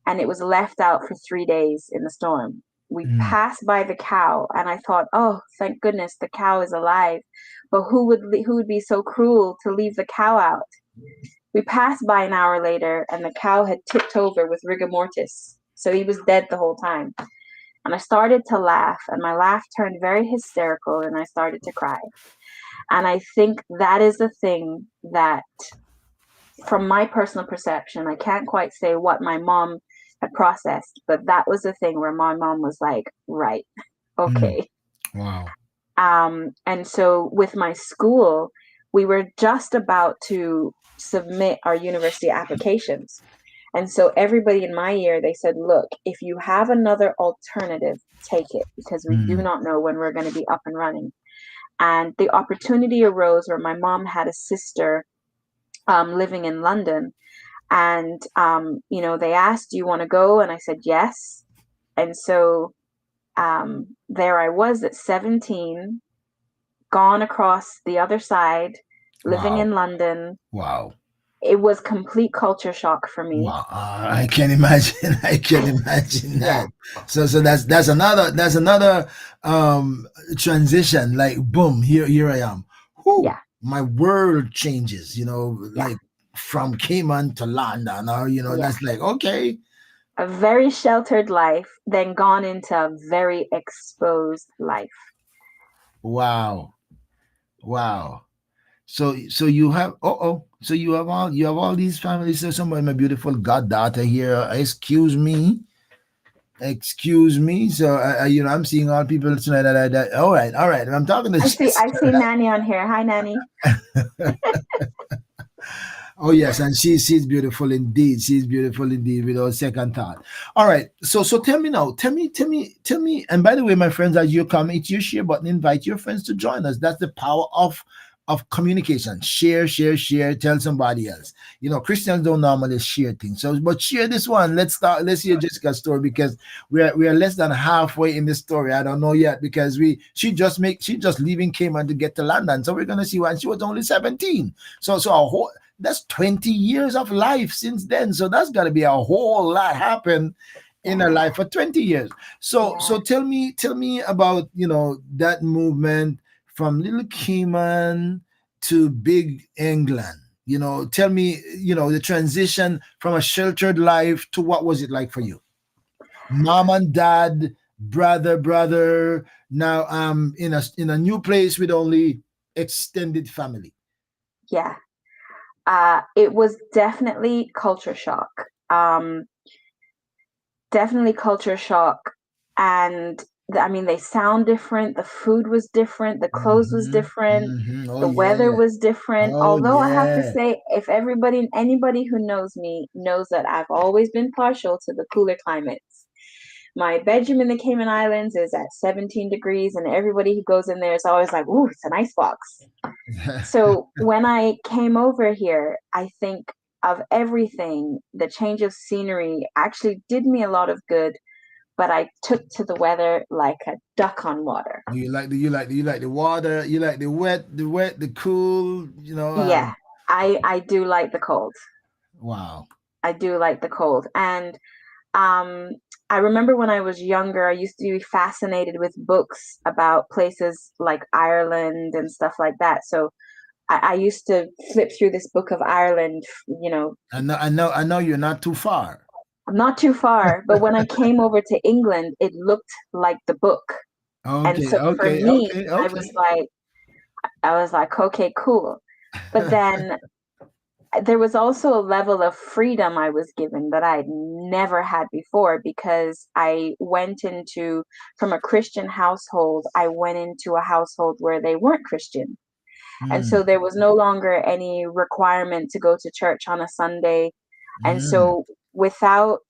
and it was left out for 3 days in the storm. We Mm, passed by the cow, and I thought, "Oh, thank goodness the cow is alive." But who would be so cruel to leave the cow out? We passed by an hour later, and the cow had tipped over with rigor mortis, so he was dead the whole time. And I started to laugh, and my laugh turned very hysterical, and I started to cry. And I think that is the thing that, from my personal perception, I can't quite say what my mom had processed, but that was the thing where my mom was like, right, mm, okay. wow. And so with my school, we were just about to submit our university applications. And so everybody in my year, they said, look, if you have another alternative, take it, because we do Mm, not know when we're going to be up and running. And the opportunity arose where my mom had a sister living in London. And, they asked, do you want to go? And I said, yes. And so there I was at 17, gone across the other side, living wow. in London. Wow. It was complete culture shock for me. Wow, I can imagine. I can imagine Yeah, that. So that's another transition. Like boom, here I am. Whoo, yeah, my world changes. yeah, Like from Cayman to London, or yeah. that's like okay. A very sheltered life, then gone into a very exposed life. Wow, wow. So you have so you have all these families. So somebody, my beautiful goddaughter here. Excuse me. So I'm seeing all people tonight. All right, all right. I'm talking to I see Jessica. Nanny on here. Hi, Nanny. Oh yes, and she's beautiful indeed. She's beautiful indeed, without second thought. All right. So tell me now. Tell me. And by the way, my friends, as you come, it's your share button. Invite your friends to join us. That's the power of communication. Share, share, share. Tell somebody else. You know, Christians don't normally share things. So, but share this one. Let's start. Let's hear Jessica's story, because we are less than halfway in the story. I don't know yet, because she just leaving Cayman to get to London. So we're gonna see when she was only 17. So our whole that's 20 years of life since then. So that's got to be a whole lot happen in her Yeah, life for 20 years. So yeah, tell me about, that movement from Little Cayman to Big England. Tell me, the transition from a sheltered life to what was it like for you? Mom and dad, brother, now in a new place with only extended family. yeah. It was definitely culture shock. Um, Definitely culture shock. And I mean, they sound different. The food was different. The clothes was different. Oh The weather yeah. was different. Oh Although I have to yeah. say, if anybody who knows me knows that I've always been partial to the cooler climates. My bedroom in the Cayman Islands is at 17 degrees, and everybody who goes in there is always like, "Ooh, it's an icebox." So when I came over here, I think of everything, the change of scenery actually did me a lot of good, but I took to the weather like a duck on water. You like the water, you like the cool, Yeah, I do like the cold. wow. I do like the cold. And um I remember when I was younger, I used to be fascinated with books about places like Ireland and stuff like that. So I used to flip through this book of Ireland, I know you're not too far. not too far, but when I came over to England, it looked like the book. And Okay, so for okay, me, okay, I okay. was like, okay, cool. But then there was also a level of freedom I was given that I'd never had before, because I went into, from a Christian household, I went into a household where they weren't Christian. And so Mm, there was no longer any requirement to go to church on a Sunday. And mm, so without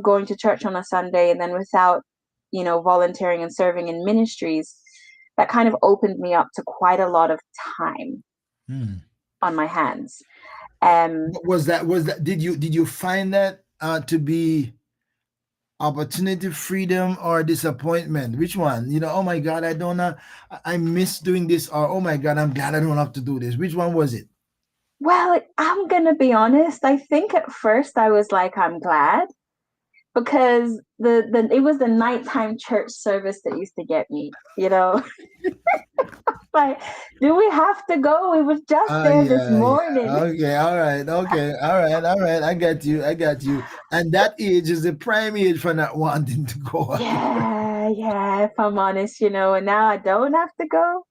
going to church on a Sunday, and then without, volunteering and serving in ministries, that kind of opened me up to quite a lot of time mm. on my hands. Um, Was that did you find that to be opportunity, freedom, or disappointment? Which one? Oh my God, I don't know. I miss doing this, or oh my God, I'm glad I don't have to do this. Which one was it? well, I'm gonna be honest. I think at first I was like, I'm glad, because the it was the nighttime church service that used to get me. Like, do we have to go? We was just there this Yeah, yeah. morning. Okay, all right, okay, all right, all right. I got you. And that age is the prime age for not wanting to go. Yeah, yeah, if I'm honest, and now I don't have to go.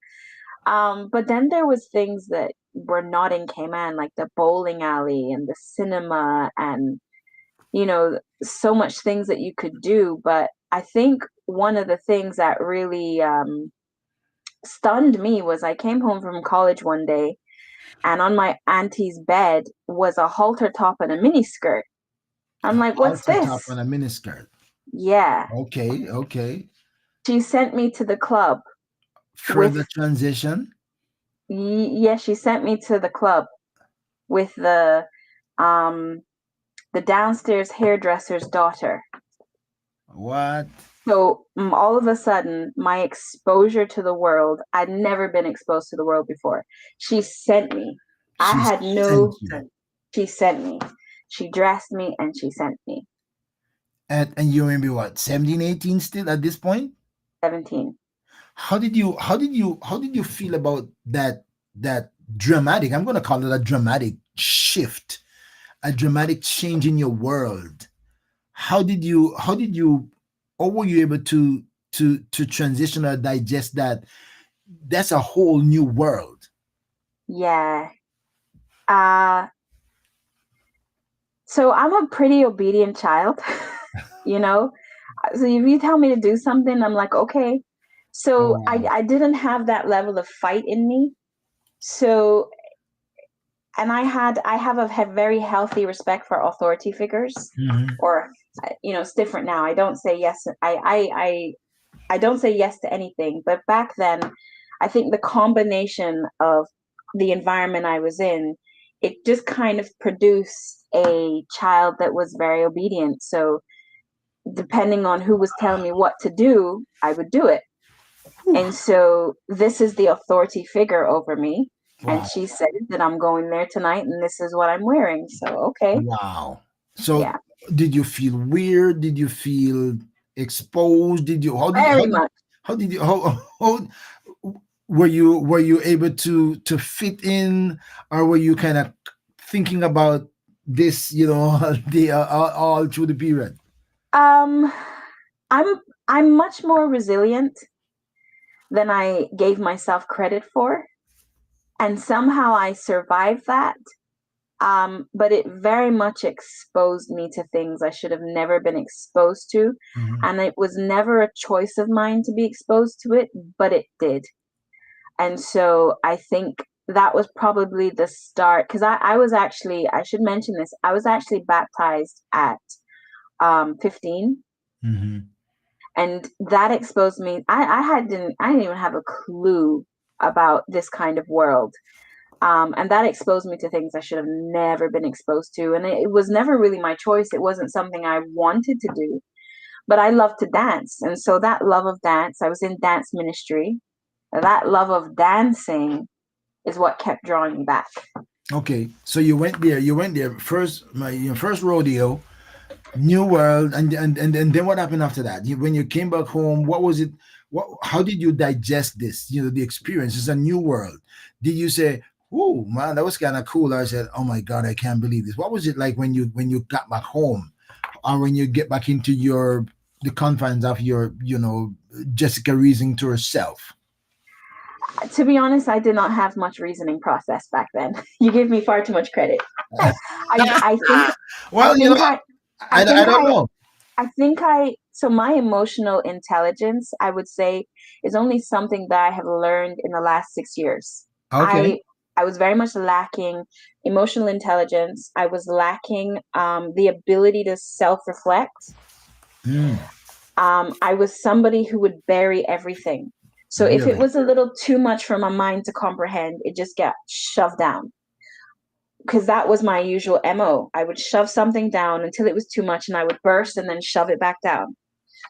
But then there was things that were not in Cayman, like the bowling alley and the cinema, and so much things that you could do. But I think one of the things that really stunned me was I came home from college one day, and on my auntie's bed was a halter top and a mini skirt. I'm like, what's Halter top this? and a miniskirt. Yeah. Okay, okay. She sent me to the club Further with, transition. yeah, she sent me to the club with um the downstairs hairdresser's daughter. What? So all of a sudden, my exposure to the world, I'd never been exposed to the world before. She sent me. I She had sent no, you. she sent me. She dressed me and she sent me. And you maybe what, 17, 18 still at this point? 17. How did you feel about that dramatic, I'm gonna call it a dramatic shift, a dramatic change in your world? How did you or were you able to transition or digest that? That's a whole new world. Yeah. Uh, so I'm a pretty obedient child, you know? So if you tell me to do something, I'm like, okay. Oh So I, wow. I didn't have that level of fight in me. So I have a very healthy respect for authority figures, Hmm. or it's different now. I don't say yes. I don't say yes to anything. But back then, I think the combination of the environment I was in, it just kind of produced a child that was very obedient. So depending on who was telling me what to do, I would do it. And so this is the authority figure over me. And Wow. she said that I'm going there tonight and this is what I'm wearing. So, okay. Wow. So Yeah, did you feel weird? Did you feel exposed? Did you very much. how did you how were you able to fit in, or were you kind of thinking about this, the all through the period? Um, I'm I'm much more resilient than I gave myself credit for. And somehow I survived that. But it very much exposed me to things I should have never been exposed to. Hmm. And it was never a choice of mine to be exposed to it, but it did. And so I think that was probably the start. Because I was actually, I should mention this, I was actually baptized at 15. Hmm. And that exposed me. I didn't even have a clue about this kind of world. And that exposed me to things I should have never been exposed to. And it was never really my choice. It wasn't something I wanted to do, but I love to dance. And so that love of dance, I was in dance ministry. That love of dancing is what kept drawing me back. Okay, so you went there first, your first rodeo, new world, and then what happened after that? When you came back home, what was it? How did you digest this? The experience. It's a new world. Did you say, "Oh man, that was kind of cool"? I said, "Oh my god, I can't believe this." What was it like when you got back home, or when you get back into the confines of your Jessica reasoning to herself? To be honest, I did not have much reasoning process back then. You give me far too much credit. I think I Well, think I I think don't know. I think so my emotional intelligence, I would say, is only something that I have learned in the last 6 years. Okay. I was very much lacking emotional intelligence. I was lacking the ability to self-reflect. Mm, I was somebody who would bury everything. So if it really? was a little too much for my mind to comprehend, it just got shoved down. Because that was my usual MO. I would shove something down until it was too much and I would burst and then shove it back down.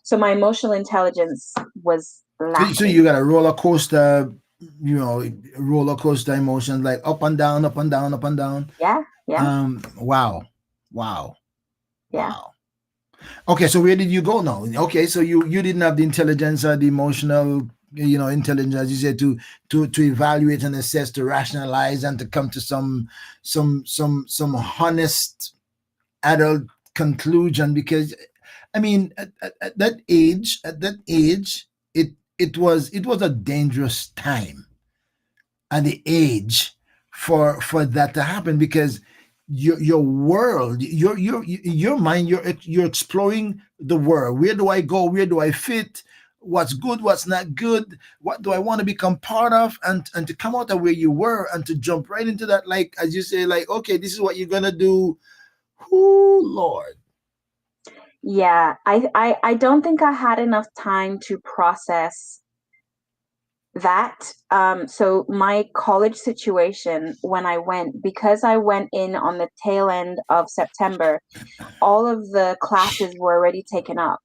So my emotional intelligence was So lacking. you got a roller coaster, roller coaster emotions, like up and down, up and down, up and down. Yeah, yeah, Wow, wow, yeah. wow. Okay, so where did you go now? Okay, so you didn't have the intelligence or the emotional, intelligence, as you said, to evaluate and assess, to rationalize, and to come to some honest adult conclusion. Because I mean, at that age, it was a dangerous time and the age for that to happen, because your world, your mind, you're exploring the world. Where do I go? Where do I fit? What's good? What's not good? What do I want to become part of? And to come out of where you were and to jump right into that, like as you say, like, okay, this is what you're gonna do. Oh Lord. Yeah, I don't think I had enough time to process that. So my college situation when I went, because I went in on the tail end of September, all of the classes were already taken up.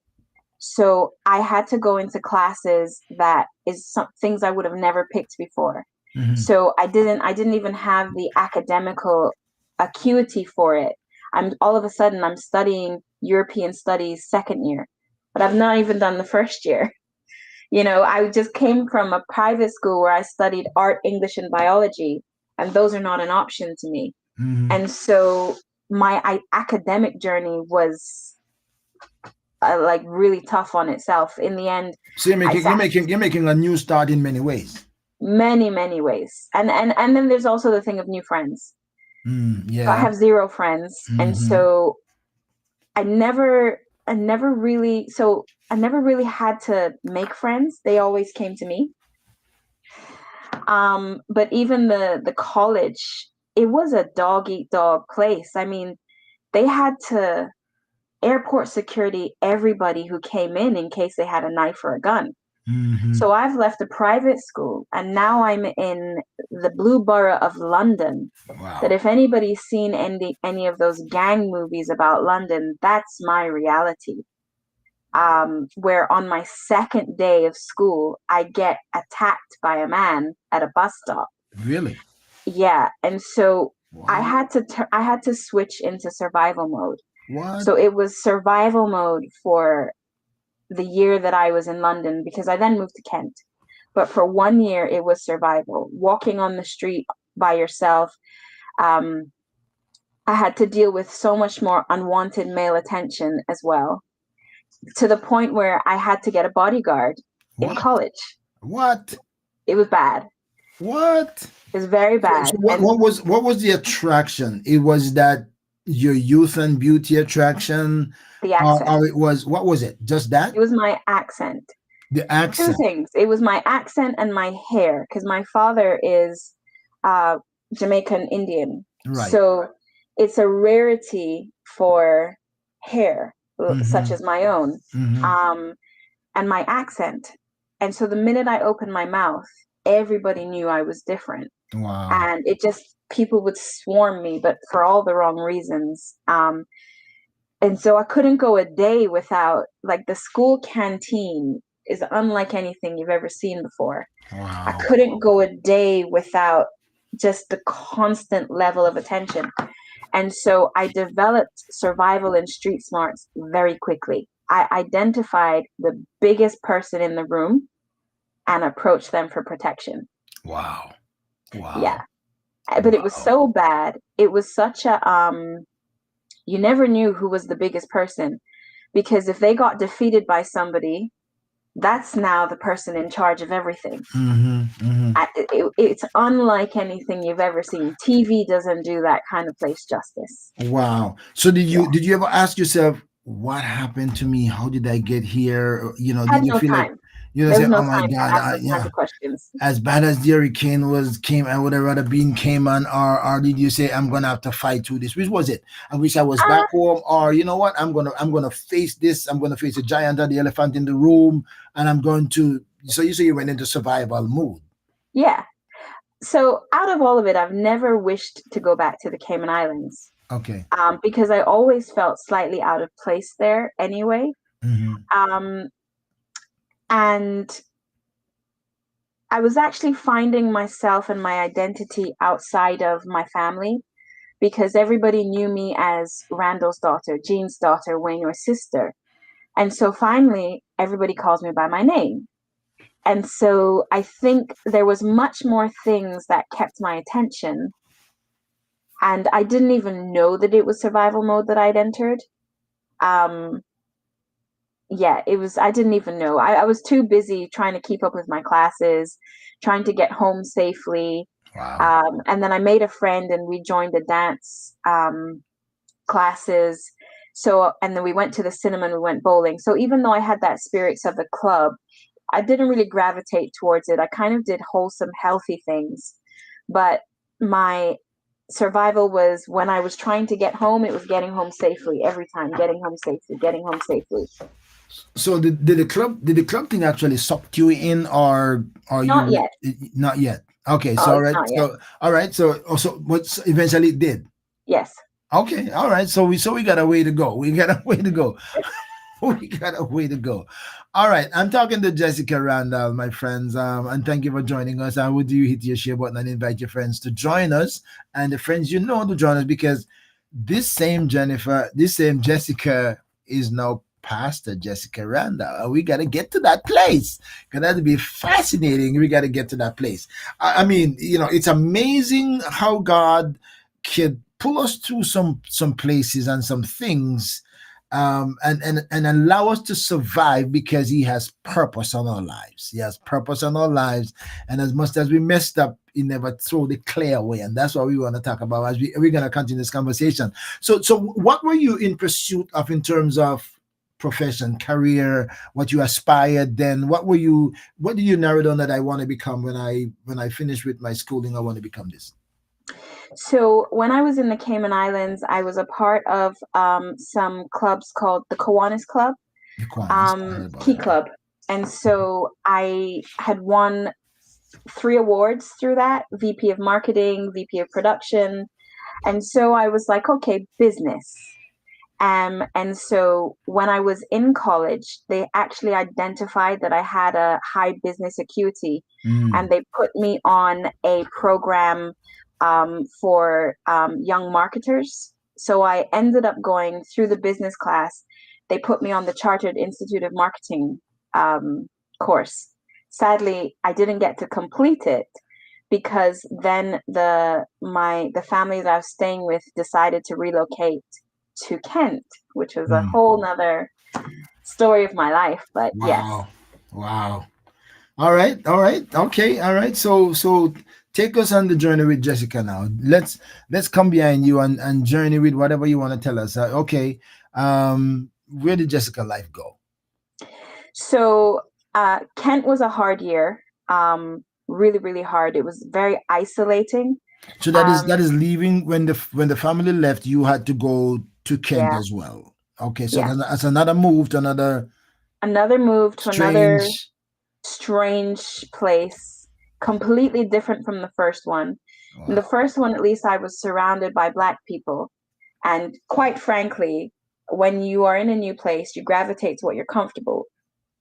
So I had to go into classes that is some things I would have never picked before. Hmm. So I didn't even have the academical acuity for it. I'm all of a sudden I'm studying European studies second year, but I've not even done the first year. I just came from a private school where I studied art, English, and biology, and those are not an option to me. Hmm. And so my academic journey was like really tough on itself. In the end, So you're I making sat you're making a new start in many ways. many ways, and then there's also the thing of new friends. So I Yeah. have zero friends, and Hmm. so I never really, so I never really had to make friends. They always came to me. But even the college. it was a dog eat dog place. I mean, they had to airport security everybody who came in case they had a knife or a gun. Mm-hmm. So I've left a private school and now I'm in the blue borough of London. That Wow. if anybody's seen any of those gang movies about London, that's my reality. Where on my second day of school, I get attacked by a man at a bus stop. Really? Yeah, and so Wow. I had to switch into survival mode. What? So it was survival mode for the year that I was in London because I then moved to Kent. But for 1 year, it was survival. Walking on the street by yourself. Um, I had to deal with so much more unwanted male attention as well, to the point where I had to get a bodyguard in What? college. What? It was bad. What? It was very So bad. And what was the attraction? It was that your youth and beauty attraction, the accent. or it was what was it? Just It that? was my accent. The Two accent, things. It was my accent and my hair, because my father is uh, Jamaican Indian. right? So it's a rarity for hair, such Mm-hmm. as my own, Mm-hmm. um, and my accent. And so the minute I opened my mouth, everybody knew I was different. Wow. And it just, people would swarm me, but for all the wrong reasons. And so I couldn't go a day without, like, the school canteen is unlike anything you've ever seen before. I Wow. couldn't go a day without just the constant level of attention. And so I developed survival and street smarts very quickly. I identified the biggest person in the room and approached them for protection. Wow. Yeah. Wow. But it was Wow. so bad. It was such a you never knew who was the biggest person, because if they got defeated by somebody, that's now the person in charge of everything. Mm-hmm. Mm-hmm. It's unlike anything you've ever seen. TV doesn't do that kind of place justice. Wow. So Yeah, did you ever ask yourself what happened to me? How did I get here? had Did you no feel like time. There say, was no oh my time to God, ask those kinds yeah, of questions. as bad as the hurricane came, I would have rather been came on, or did you say I'm gonna have to fight through this? Which was it? I wish I was back Uh, home, or you know what? I'm gonna face this. I'm gonna face a giant or the elephant in the room, and I'm going to. So you say you went into survival mode. yeah. So out of all of it, I've never wished to go back to the Cayman Islands, Okay. because I always felt slightly out of place there anyway. Mm-hmm. Um, and I was actually finding myself and my identity outside of my family, because everybody knew me as Randall's daughter, Jean's daughter, Wayne's sister. And so finally, everybody calls me by my name. And so I think there was much more things that kept my attention. And I didn't even know that it was survival mode that I'd entered. Um, yeah, it was, I didn't even know. I was too busy trying to keep up with my classes, trying to get home safely. Wow. And then I made a friend and we joined the dance classes. So, and then we went to the cinema and we went bowling. So even though I had that spirits of the club, I didn't really gravitate towards it. I kind of did wholesome, healthy things. But my survival was when I was trying to get home, it was getting home safely every time, getting home safely, getting home safely. So did the club thing actually sucked you in, or are Not you yet. not yet? Okay, so Oh, all it's right, not yet. so also what eventually it did. Yes. Okay, all right. So we got a way to go. We got a way to go. We got a way to go. All right, I'm talking to Jessica Randal, my friends, and thank you for joining us. And would you hit your share button and invite your friends to join us, and the friends you know to join us, because this same Jessica is now Pastor Jessica Randal. And we got to get to that place. Gonna be fascinating. We got to get to that place. I mean, it's amazing how God could pull us through some places and some things, and allow us to survive, because he has purpose on our lives. He has purpose on our lives. And as much as we messed up, he never throw the clay away. And that's what we want to talk about as we're going to continue this conversation. So what were you in pursuit of in terms of profession, career, what you aspired then? What did you narrow down that I want to become when I finish with my schooling? I want to become this. So when I was in the Cayman Islands, I was a part of some clubs called the Kiwanis Club, The Quanis. I heard about Key it. Club. And so I had won 3 awards through that: VP of Marketing, VP of Production. And so I was like, okay, business. And so when I was in college, they actually identified that I had a high business acuity, and Mm, they put me on a program for young marketers. So I ended up going through the business class. They put me on the Chartered Institute of Marketing um, course. Sadly, I didn't get to complete it because then the family that I was staying with decided to relocate to Kent, which was a mm. whole nother story of my life. But yes. Wow. Wow. All right. All right. Okay. All right. So take us on the journey with Jessica now. Let's come behind you and journey with whatever you want to tell us. Okay. Where did Jessica life go? So Kent was a hard year. Really, really hard. It was very isolating. So that Um, is leaving when the family left. You had to go to Kent yeah, as well. Okay. So yes. that's another move to another Another move to another strange. strange place, completely different from the first one. In the Wow. first one, at least, I was surrounded by Black people. And quite frankly, when you are in a new place, you gravitate to what you're comfortable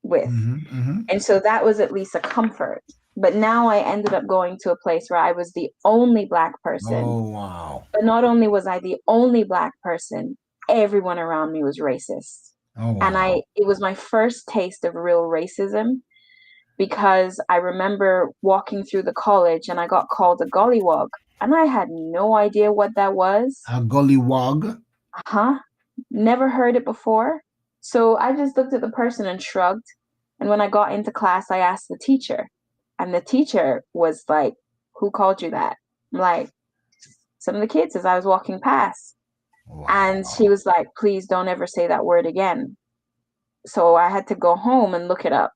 with. Mm-hmm, mm-hmm. And so that was at least a comfort. But now I ended up going to a place where I was the only Black person. Oh wow. But not only was I the only Black person, everyone around me was racist. Oh And wow. it was my first taste of real racism, because I remember walking through the college and I got called a gollywog. And I had no idea what that was. A gollywog. Huh? Never heard it before. So I just looked at the person and shrugged. And when I got into class, I asked the teacher. And the teacher was like, "Who called you that?" I'm like, "Some of the kids," as I was walking past. And she Wow. was like, "Please don't ever say that word again." So I had to go home and look it up.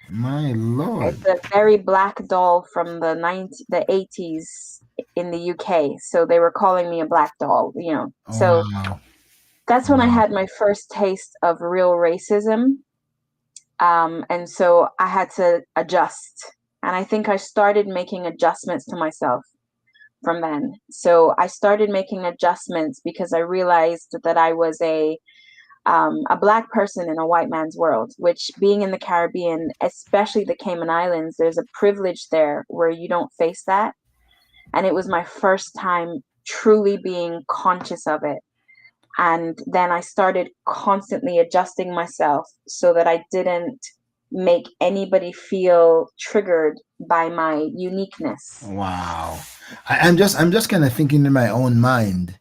My It's lord. a very black doll from the 80s in the UK. So they were calling me a black doll. So Wow. that's when I Wow. had my first taste of real racism. And so I had to adjust. And I think I started making adjustments to myself from then. So I started making adjustments because I realized that I was a black person in a white man's world, which, being in the Caribbean, especially the Cayman Islands, there's a privilege there where you don't face that. And it was my first time truly being conscious of it. And then I started constantly adjusting myself so that I didn't make anybody feel triggered by my uniqueness. Wow. I'm just kind of thinking in my own mind.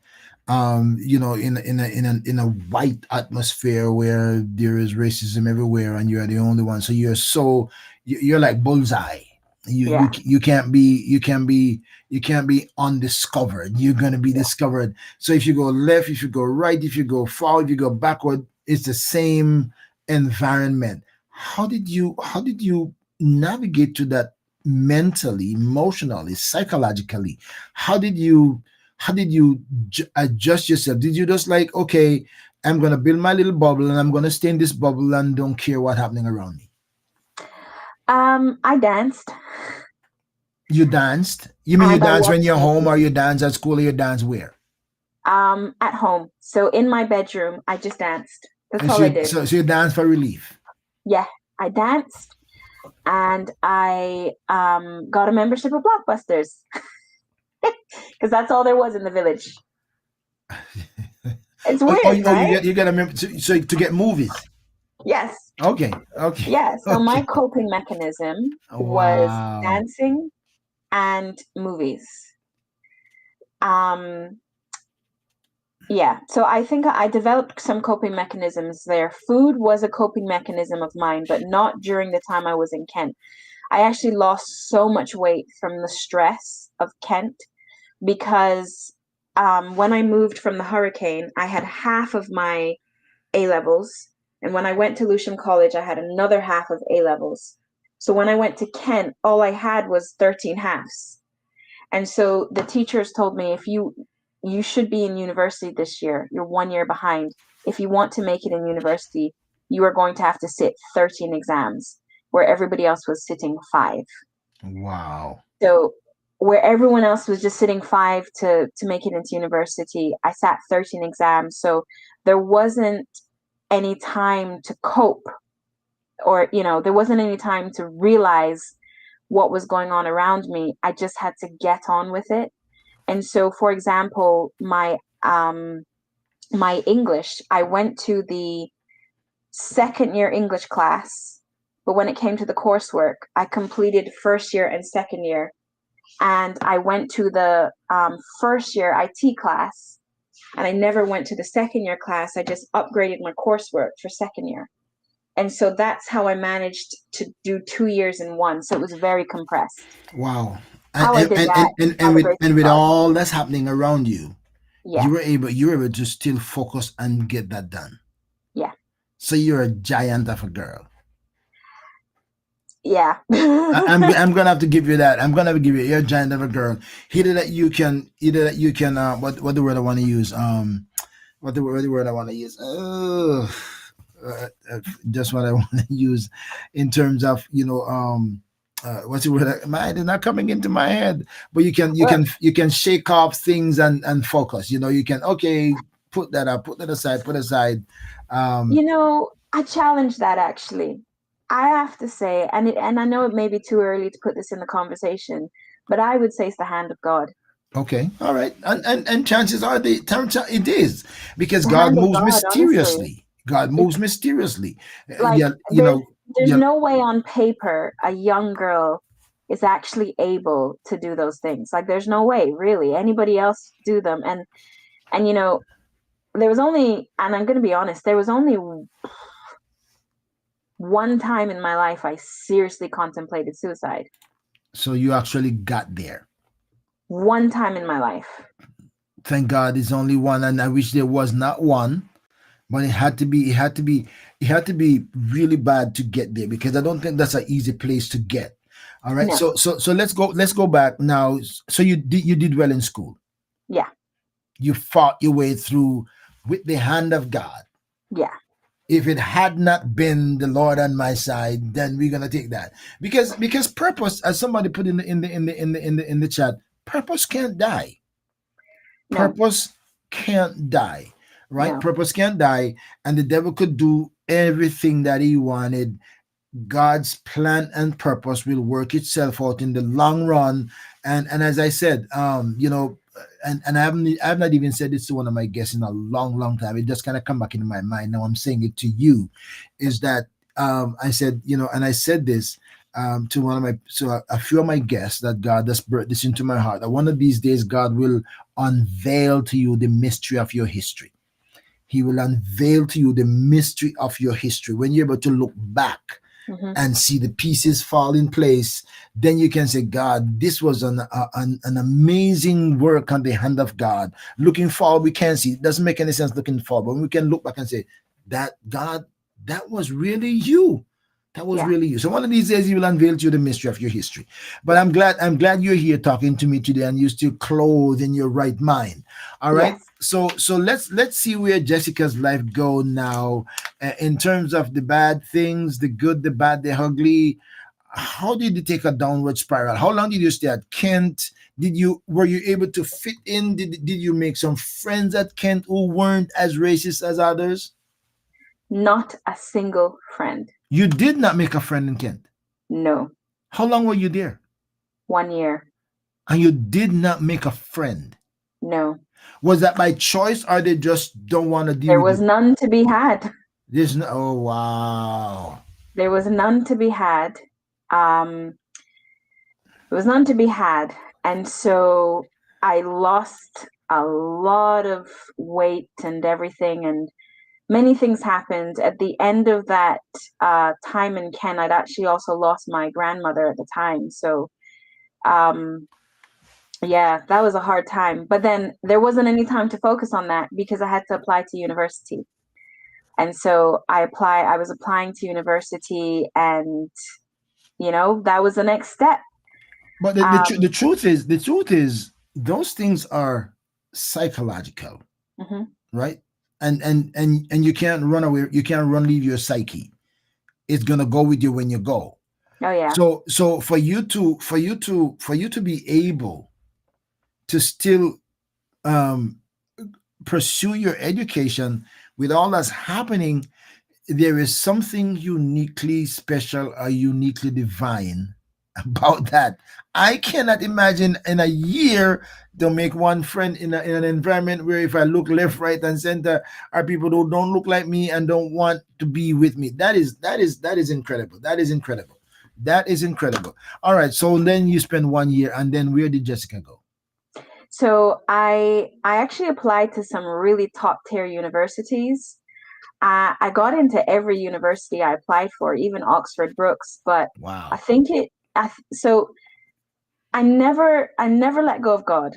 In a white atmosphere where there is racism everywhere and you're the only one. So you're like bullseye. Yeah. You can't be undiscovered. You're gonna be discovered. So if you go left, if you go right, if you go forward, if you go backward, it's the same environment. How did you navigate to that mentally, emotionally, psychologically? How did you adjust yourself? Did you just like, okay, I'm gonna build my little bubble and I'm gonna stay in this bubble and don't care what's happening around me? I danced You danced? You mean you and I dance when watched you're home, or movies you dance at school, or you dance where? at home. So in my bedroom, I just danced. That's And all I did. so you dance for relief. Yeah, I danced, and I got a membership of Blockbusters because that's all there was in the village. It's weird, right? You get a member so to get movies. Yes. Okay, okay, Yeah. So my okay. coping mechanism was Wow, dancing and movies. Um, yeah. So I think I developed some coping mechanisms there. Food was a coping mechanism of mine, but not during the time I was in Kent. I actually lost so much weight from the stress of Kent because when I moved from the hurricane, I had half of my A levels. And when I went to Lewisham College, I had another half of A levels. So when I went to Kent, all I had was 13 halves. And so the teachers told me, if you should be in university this year. You're 1 year behind. If you want to make it in university, you are going to have to sit 13 exams where everybody else was sitting 5. Wow. So where everyone else was just sitting 5 to make it into university, I sat 13 exams. So there wasn't any time to cope, or there wasn't any time to realize what was going on around me. I just had to get on with it. And so, for example, my English, I went to the second year English class, but when it came to the coursework, I completed first year and second year. And I went to the first year IT class, and I never went to the second year class. I just upgraded my coursework for second year. And so that's how I managed to do 2 years in one. So it was very compressed. Wow. And How I and, did and, that, and, and by and the with grace and of with God. all that's happening around you, Yeah, you were able to still focus and get that done. yeah, So you're a giant of a girl. yeah. I'm gonna have to give you that. I'm gonna have to give you you're a giant of a girl. Either that you can what the word I want to use what the word I want to use. Just what I want to use in terms of what's the word? Mine is not coming into my head. But Well, you can shake off things and focus. You can okay put that up, put that aside, put aside. Um, I challenge that actually. I have to say, and I know it may be too early to put this in the conversation, but I would say it's the hand of God. okay, all right, and chances are it is because The God hand of moves God, honestly. mysteriously. God It's moves mysteriously. like Yeah, there's yeah. no way on paper a young girl is actually able to do those things. Like there's no way, really. Anybody else do them. And there was only, and I'm gonna be honest, there was only one time in my life I seriously contemplated suicide. So you actually got there. One time in my life. Thank God, it's only one, and I wish there was not one. But it had to be really bad to get there because I don't think that's an easy place to get. All right, No. so let's go back now. So you did well in school. Yeah. You fought your way through with the hand of God. Yeah. If it had not been the Lord on my side, then we're gonna take that because purpose, as somebody put in the chat, purpose can't die. No. Purpose can't die, right? No. Purpose can't die, and the devil could do everything that he wanted. God's plan and purpose will work itself out in the long run. And as I said, and I have not even said this to one of my guests in a long time. It just kind of come back into my mind. Now I'm saying it to you, is that I said, and I said this to one of my a few of my guests that God has brought this into my heart. That one of these days God will unveil to you the mystery of your history. He will unveil to you the mystery of your history. When you're able to look back Hmm. and see the pieces fall in place, then you can say, God, this was an amazing work on the hand of God. Looking forward, we can't see. It doesn't make any sense looking forward, but we can look back and say, that God, that was really you. That was Yeah. really you. So one of these days, He will unveil to you the mystery of your history. But Yeah. I'm glad you're here talking to me today, and you're still clothed in your right mind. All right. Yes. So let's see where Jessica's life go now, in terms of the bad things, the good, the bad, the ugly. How did you take a downward spiral? How long did you stay at Kent? Were you able to fit in? Did you make some friends at Kent who weren't as racist as others? Not a single friend. You did not make a friend in Kent. No. How long were you there? 1 year. And you did not make a friend. No. Was that by choice or they just don't want to deal There with was you? none to be had. There's no, oh wow. There was none to be had. Um, there was none to be had. And so I lost a lot of weight and everything, and many things happened. At the end of that time in Ken, I'd actually also lost my grandmother at the time. So, um, yeah, that was a hard time. But then there wasn't any time to focus on that because I had to apply to university. And so I was applying to university, and that was the next step. But Um, the truth is those things are psychological, mhm. right? And you can't run away. You can't run leave your psyche. It's gonna go with you when you go. Oh yeah. So for you to be able to still um, pursue your education with all that's happening, there is something uniquely special or uniquely divine about that. I cannot imagine in a year to make one friend in an environment where if I look left, right, and center are people who don't look like me and don't want to be with me. That is incredible. That is incredible. That is incredible. All right. So then you spend 1 year, and then where did Jessica go? So I actually applied to some really top tier universities. I got into every university I applied for, even Oxford Brookes, but I Wow. think it. So I never let go of God.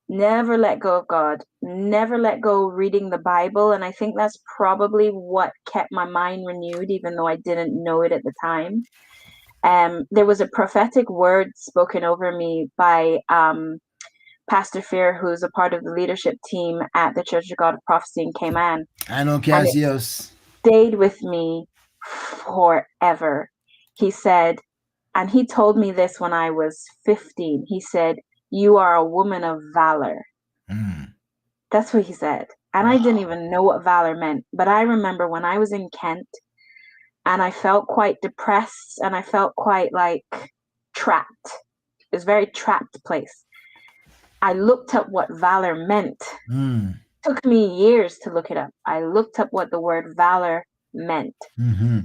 Never let go of God. Never let go reading the Bible, and I think that's probably what kept my mind renewed, even though I didn't know it at the time. There was a prophetic word spoken over me by Pastor Fear, who's a part of the leadership team at the Church of God of Prophecy in Cayman, I know and it Cassius. stayed with me forever. He said, and he told me this when I was 15. He said, "You are a woman of valor." Mm, That's what he said. And I didn't wow. even know what valor meant. But I remember when I was in Kent and I felt quite depressed and I felt quite like trapped. It was a very trapped place. I looked up what valor meant. Mm, Took me years to look it up. I looked up what the word valor meant. hmm.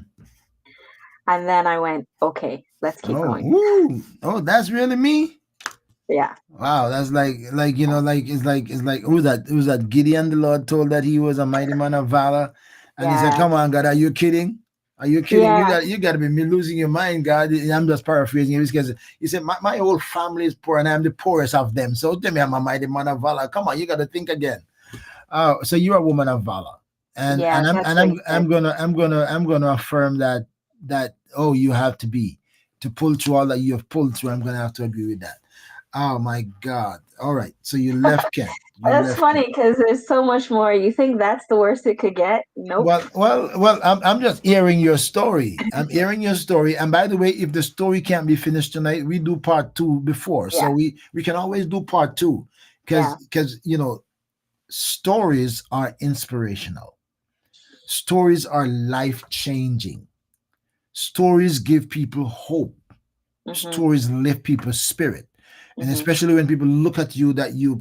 And then I went, okay, let's keep Oh, going. ooh. Oh, that's really me. Yeah. Wow, that's like like who's that Gideon, the Lord told that he was a mighty man of valor, and he said, Yeah. "Come on, God, are you kidding? Are you kidding? You Yeah. got you got to be losing your mind, God." I'm just paraphrasing it because he said, "My whole family is poor, and I'm the poorest of them. So tell me, I'm a mighty man of valor. Come on, you got to think again." Oh, so you're a woman of valor, and Yeah. and I'm That's and what I'm he said. I'm gonna I'm gonna I'm gonna affirm that oh, you have to be to pull through all that you have pulled through. I'm gonna have to agree with that. Oh my God. All right. So you left Kent. You That's left funny Kent. because there's so much more. You think that's the worst it could get? Nope. Well, I'm just hearing your story. I'm hearing your story. And by the way, if the story can't be finished tonight, we do part two before. So Yeah. we can always do part two. Yeah. Because stories are inspirational. Stories are life changing. Stories give people hope. Mhm. Stories lift people's spirit, and Mhm. especially when people look at you that you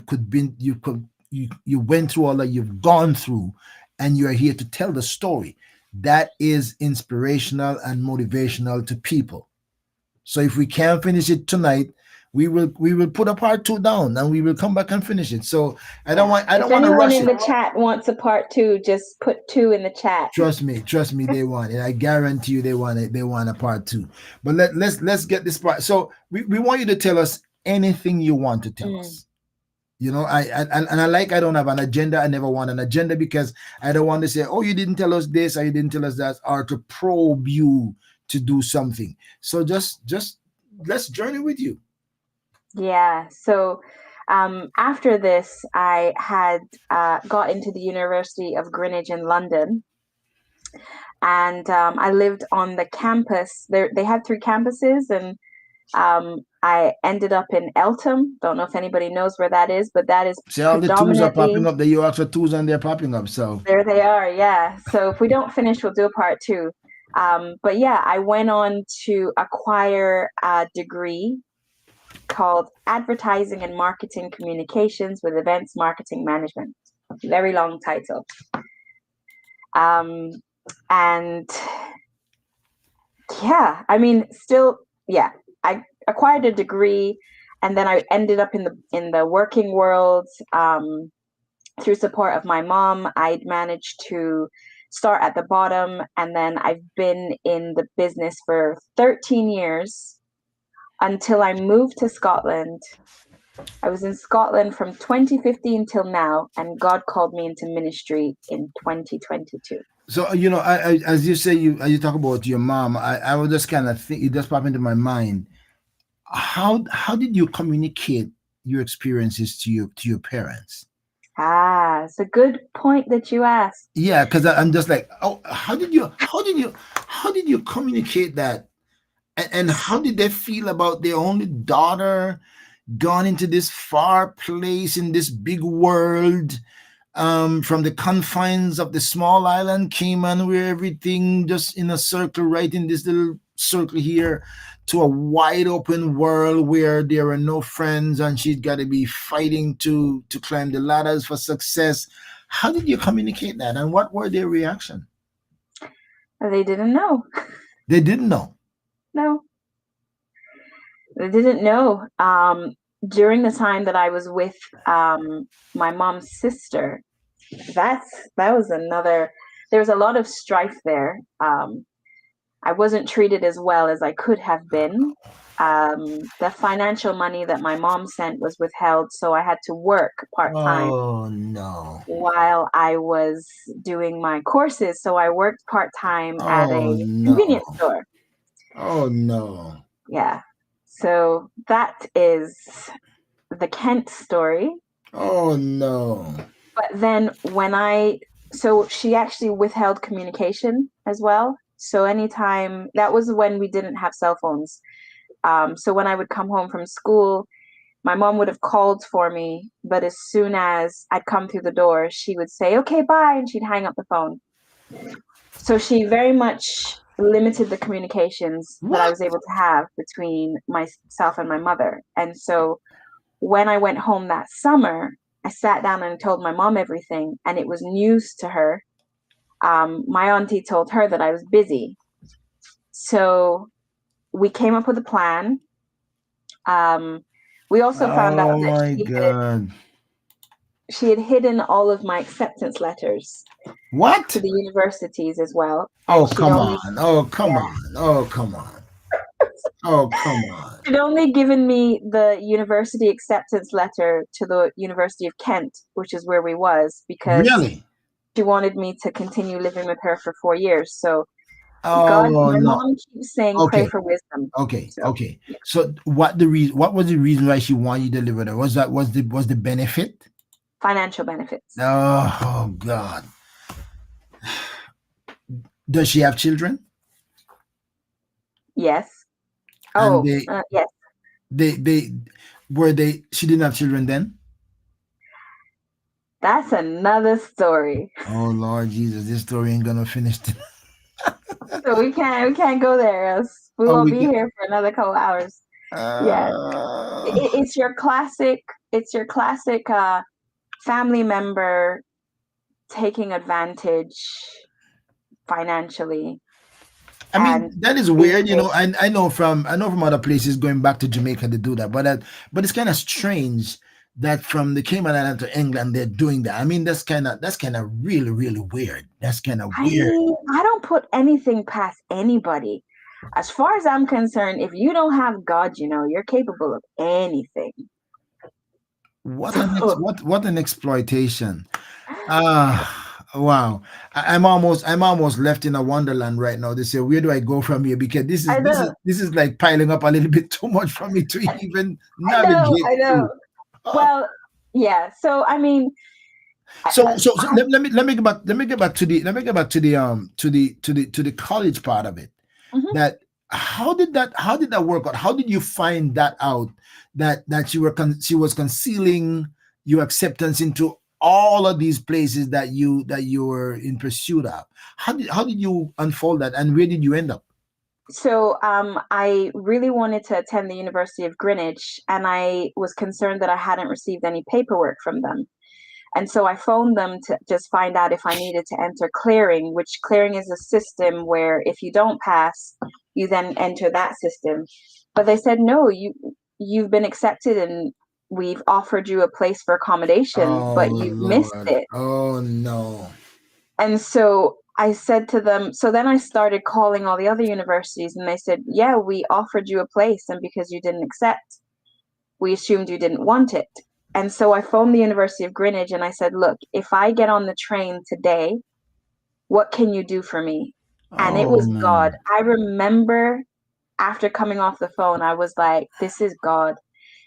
went through all that you've gone through, and you are here to tell the story. That is inspirational and motivational to people. So if we can't finish it tonight, we will put a part two down, and we will come back and finish it. So I don't Yeah. want I don't If want to anyone rush in it. the chat wants a part two, just put two in the chat. Trust me, they want it. I guarantee you, they want it. They want a part two. But let's get this part. So we want you to tell us anything you want to tell Mm. us. And I like I don't have an agenda. I never want an agenda because I don't want to say, oh, you didn't tell us this or you didn't tell us that, or to probe you to do something. So just let's journey with you. Yeah. So after this, I had got into the University of Greenwich in London, and I lived on the campus. They had three campuses, and I ended up in Eltham. Don't know if anybody knows where that is, but that is See, all the tools are popping predominantly. up. The you ask for tools and they're popping up. So There they are, yeah. So if we don't finish, we'll do a part two. But yeah, I went on to acquire a degree called Advertising and Marketing Communications with Events Marketing Management. Very long title. Um, and yeah, I mean, still, yeah, I acquired a degree, and then I ended up in the working world. Through support of my mom, I'd managed to start at the bottom, and then I've been in the business for 13 years until I moved to Scotland. I was in Scotland from 2015 till now, and God called me into ministry in 2022. as you say, you talk about your mom. I was just kind of think it just popped into my mind. how did you communicate your experiences to your parents? It's a good point that you asked. Yeah, because I'm just like, oh, how did you communicate that, and how did they feel about their only daughter gone into this far place in this big world, from the confines of the small island Cayman, where everything just in a circle, right in this little circle here, to a wide open world where there are no friends, and she's got to be fighting to climb the ladders for success. How did you communicate that, and what were their reaction? They didn't know. They didn't know. No, they didn't know. During the time that I was with my mom's sister, that was another. There was a lot of strife there. I wasn't treated as well as I could have been. The financial money that my mom sent was withheld, so I had to work part time Oh no. while I was doing my courses. So I worked part time at Oh a no. convenience store. Oh no. Yeah. So that is the Kent story. Oh no. But then so she actually withheld communication as well. So anytime, that was when we didn't have cell phones. So when I would come home from school, my mom would have called for me, but as soon as I'd come through the door, she would say, "Okay, bye," and she'd hang up the phone. So she very much limited the communications that I What? was able to have between myself and my mother. And so when I went home that summer, I sat down and told my mom everything, and it was news to her. My auntie told her that I was busy. So we came up with a plan. Um, we also found out Oh that my God. she had hidden all of my acceptance letters to What? the universities as well, Oh and come on. Oh come on. Oh come on. Oh come on. she'd only given me the university acceptance letter to the University of Kent, which is where we was, because Really? she wanted me to continue living with her for 4 years. So God, Oh my no. mom keeps saying, pray Okay. for wisdom. Okay. So Okay. So what was the reason why she wanted you to deliver that? Was the benefit? financial benefits. Oh God. Does she have children? Yes. And Oh, yes. they were they she didn't have children then? That's another story. Oh Lord Jesus, this story ain't gonna finish. So we can't go there, else we Oh, will we be can. here for another couple hours. Yeah. Uh, It's your classic. It's your classic family member taking advantage financially, I mean, and that is being weird. rich. I know from other places going back to Jamaica to do that, but it's kind of strange that from the Cayman Island to England they're doing that. I mean, that's kind of really weird. That's kind of I weird. mean, I don't put anything past anybody. As far as I'm concerned, if you don't have God, you're capable of anything. So, What an exploitation. Wow. I'm almost left in a wonderland right now. They say, where do I go from here? Because this I is this is know, this is like piling up a little bit too much for me to even I know, navigate I know. through. Uh, Well, yeah. So, I mean, so let me get back to the college part of it. mhm. That how did that work out? How did you find that out, that she was concealing your acceptance into all of these places that you were in pursuit of? How did you unfold that, and where did you end up? So I really wanted to attend the University of Greenwich, and I was concerned that I hadn't received any paperwork from them. And so I phoned them to just find out if I needed to enter clearing, which clearing is a system where if you don't pass, you then enter that system. But they said, no, you've been accepted and we've offered you a place for accommodation, Oh but you've missed Lord. it. Oh no. And so I said to them, so then I started calling all the other universities and they said, yeah, we offered you a place. And because you didn't accept, we assumed you didn't want it. And so I phoned the University of Greenwich and I said, look, if I get on the train today, what can you do for me? And it Oh was God. man. I remember after coming off the phone, I was like, this is God.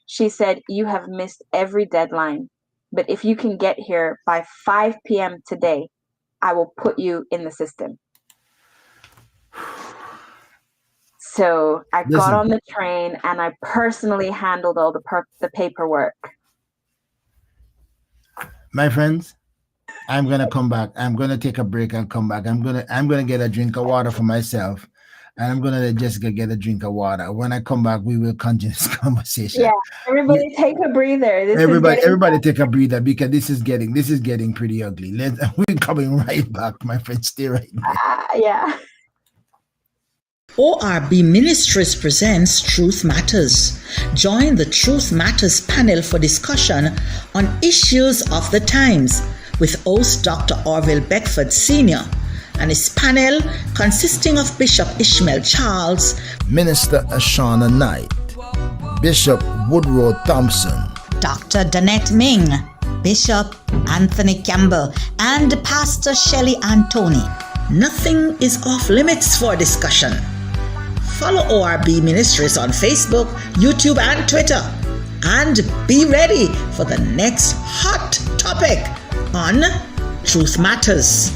She said, you have missed every deadline, but if you can get here by 5 p.m. today, I will put you in the system. So I got Listen, on the train and I personally handled all the paperwork. my friends, I'm gonna come back. I'm gonna take a break and come back. I'm gonna get a drink of water for myself, and I'm gonna let Jessica get a drink of water. When I come back, we will continue this Yeah, conversation. everybody take a breather. This is Everybody, getting, everybody, take a breather because this is getting pretty ugly. We're coming right back, my friend. Stay right there. yeah. ORB Ministries presents Truth Matters. Join the Truth Matters panel for discussion on issues of the times with host Dr. Orville Beckford Sr. and his panel consisting of Bishop Ishmael Charles, Minister Ashana Knight, Bishop Woodrow Thompson, Dr. Danette Ming, Bishop Anthony Campbell, and Pastor Shelley Antoni. Nothing is off limits for discussion. Follow ORB Ministries on Facebook, YouTube, and Twitter. And be ready for the next hot topic on Truth Matters.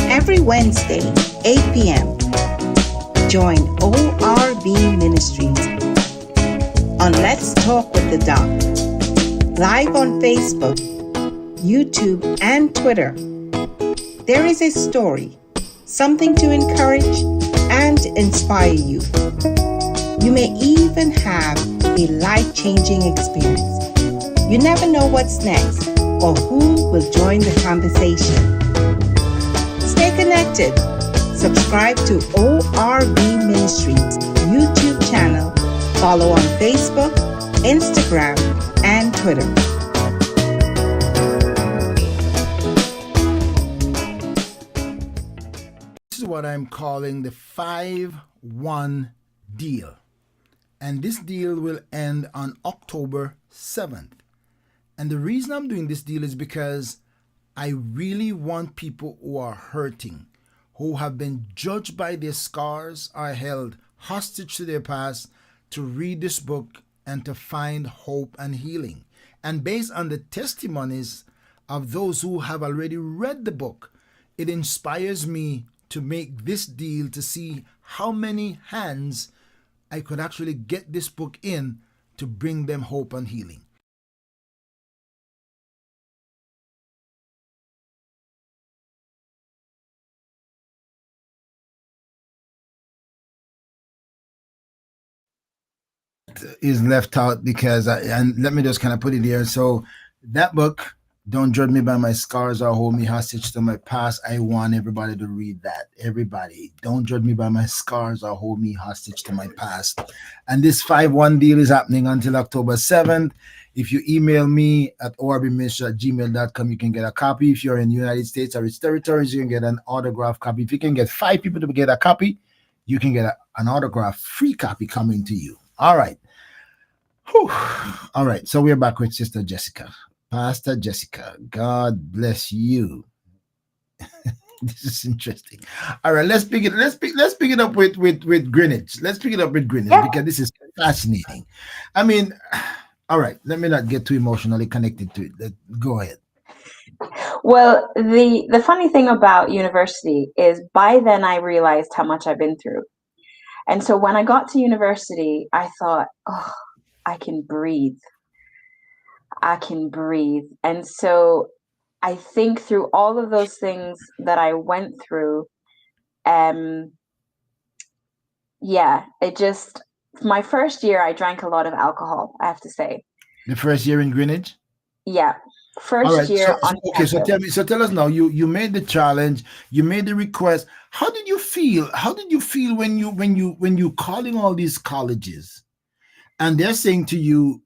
Every Wednesday, 8 p.m., join ORB Ministries on Let's Talk with the Doc, live on Facebook, YouTube, and Twitter. There is a story, something to encourage and inspire you. You may even have a life-changing experience. You never know what's next or who will join the conversation. Stay connected. Subscribe to ORB Ministries YouTube channel. Follow on Facebook, Instagram, and Twitter. This is what I'm calling the 5-1 deal. And this deal will end on October 7th. And the reason I'm doing this deal is because I really want people who are hurting, who have been judged by their scars, are held hostage to their past, to read this book and to find hope and healing. And based on the testimonies of those who have already read the book, it inspires me to make this deal to see how many hands I could actually get this book in to bring them hope and healing. Is left out because and let me just kind of put it here. So that book, Don't Judge Me by My Scars or Hold Me Hostage to My Past, I want everybody to read that. Everybody, Don't Judge Me by My Scars or Hold Me Hostage to My Past. And this 5-1 deal is happening until October 7th. If you email me at orbministry@gmail.com, you can get a copy. If you're in the United States or its territories, you can get an autographed copy. If you can get 5 people to get a copy, you can get an autographed free copy coming to you. All right. Whew. All right. So we're back with Sister Jessica. Pastor Jessica, God bless you. This is interesting. All right, let's pick it up with Greenwich. Let's pick it up with Greenwich because this is fascinating. I mean, all right, let me not get too emotionally connected to it. Go ahead. Well, the funny thing about university is by then I realized how much I've been through. And so when I got to university, I thought, oh, I can breathe. I can breathe. And so I think through all of those things that I went through, it just, my first year, I drank a lot of alcohol, I have to say. The first year in Greenwich? Yeah. First all right, year so, on okay, so tell us now, you made the challenge, you made the request. How did you feel? How did you feel when you calling all these colleges and they're saying to you,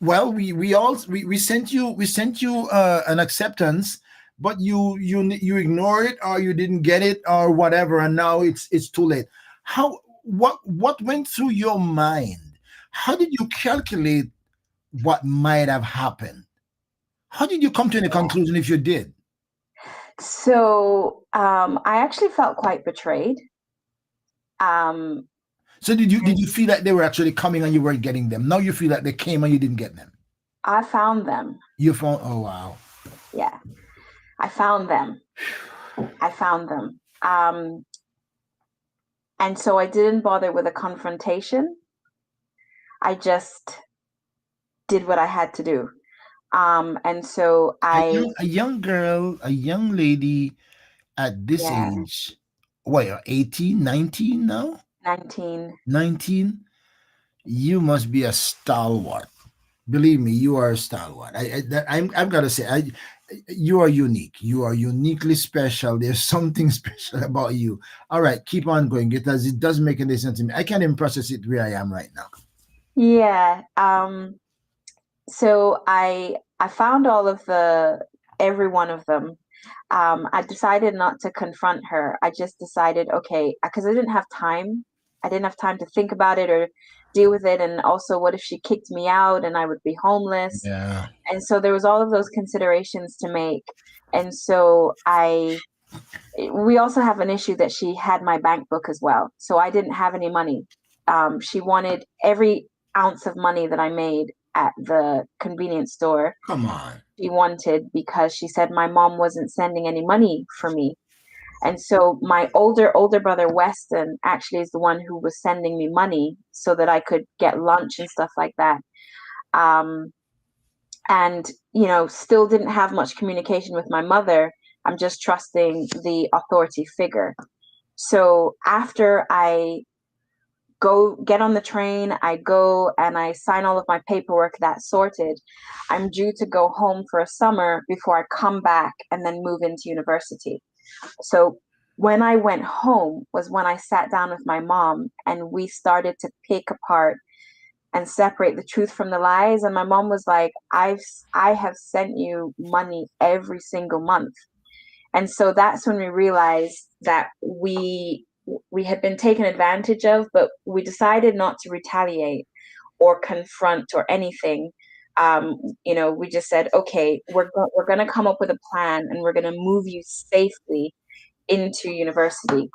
well, we sent you an acceptance, but you ignore it or you didn't get it or whatever, and now it's too late. What went through your mind? How did you calculate what might have happened. How did you come to any Yeah. conclusion if you did? So I actually felt quite betrayed. Um, So did and you feel like they were actually coming and you weren't getting them? Now you feel like they came and you didn't get them. I found them. You found, oh wow. Yeah, I found them. I found them. And so I didn't bother with a confrontation. I just did what I had to do. And so A young girl, a young lady at this yeah, age, what, you're 18, 19 now? 19. 19? You must be a stalwart. Believe me, you are a stalwart. I've got to say, you are unique. You are uniquely special. There's something special about you. All right, keep on going because it does make any sense to me. I can't even process it where I am right now. Yeah. So I found every one of them. I decided not to confront her. I just decided, okay, because I didn't have time. I didn't have time to think about it or deal with it. And also, what if she kicked me out and I would be homeless? Yeah. And so there was all of those considerations to make. And so we also have an issue that she had my bank book as well. So I didn't have any money. She wanted every ounce of money that I made at the convenience store. Come on. She wanted because she said my mom wasn't sending any money for me. And so my older brother Weston actually is the one who was sending me money so that I could get lunch and stuff like that. Um, and still didn't have much communication with my mother. I'm just trusting the authority figure. So after I go get on the train, I go and I sign all of my paperwork, that's sorted. I'm due to go home for a summer before I come back and then move into university. So when I went home was when I sat down with my mom and we started to pick apart and separate the truth from the lies. And my mom was like, I have sent you money every single month. And so that's when we realized that we had been taken advantage of, but we decided not to retaliate or confront or anything. We just said, okay, we're going to come up with a plan and we're going to move you safely into university.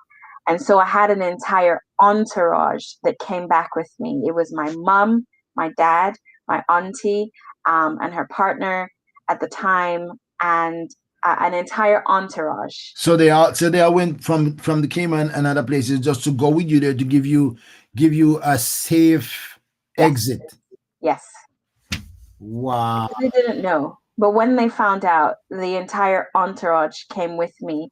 And so I had an entire entourage that came back with me. It was my mom, my dad, my auntie, and her partner at the time, and an entire entourage. So they all went from the Cayman and other places just to go with you there to give you a safe exit. Yes. Wow. They didn't know, but when they found out, the entire entourage came with me.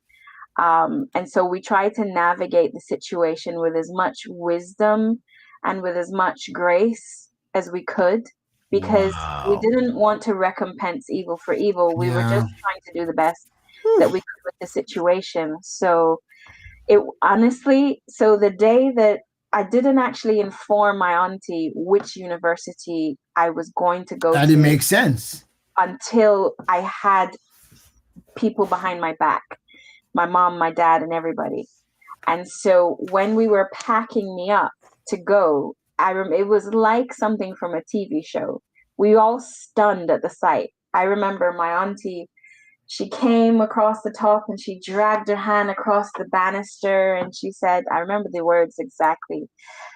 And so we tried to navigate the situation with as much wisdom and with as much grace as we could, because we Wow. didn't want to recompense evil for evil. We were Yeah. just trying to do the best that we could with the situation. So it honestly, so the day that I didn't actually inform my auntie which university I was going to go That didn't to make sense. until I had people behind my back, my mom, my dad, and everybody. And so when we were packing me up to go, it was like something from a TV show. We all stunned at the sight. I remember my auntie, she came across the top and she dragged her hand across the banister and she said, I remember the words exactly,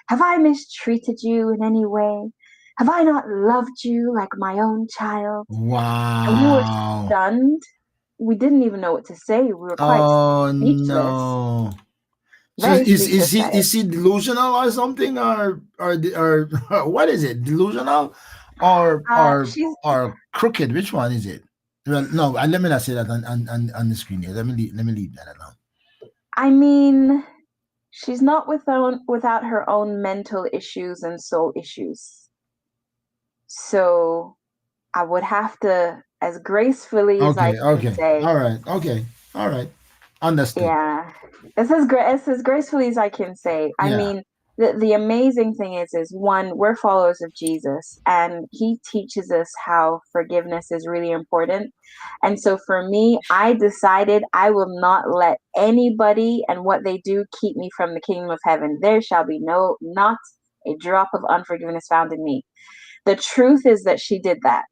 "Have I mistreated you in any way? Have I not loved you like my own child?" And we were Wow. stunned. We didn't even know what to say. We were quite Oh speechless, no. So very speechless at it. is he delusional or something or what is it? Delusional or She's crooked? Which one is it? Well, no, let me not say that on the screen here. Let me leave that alone. I mean, she's not without her own mental issues and soul issues. So I would have to, as gracefully as I can say, All right. Okay. All right. Understood. yeah, as gracefully as I can say. I Yeah. mean, the amazing thing is one, we're followers of Jesus, and he teaches us how forgiveness is really important. And so for me, I decided I will not let anybody and what they do keep me from the kingdom of heaven. There shall be not a drop of unforgiveness found in me. the truth is that she did that,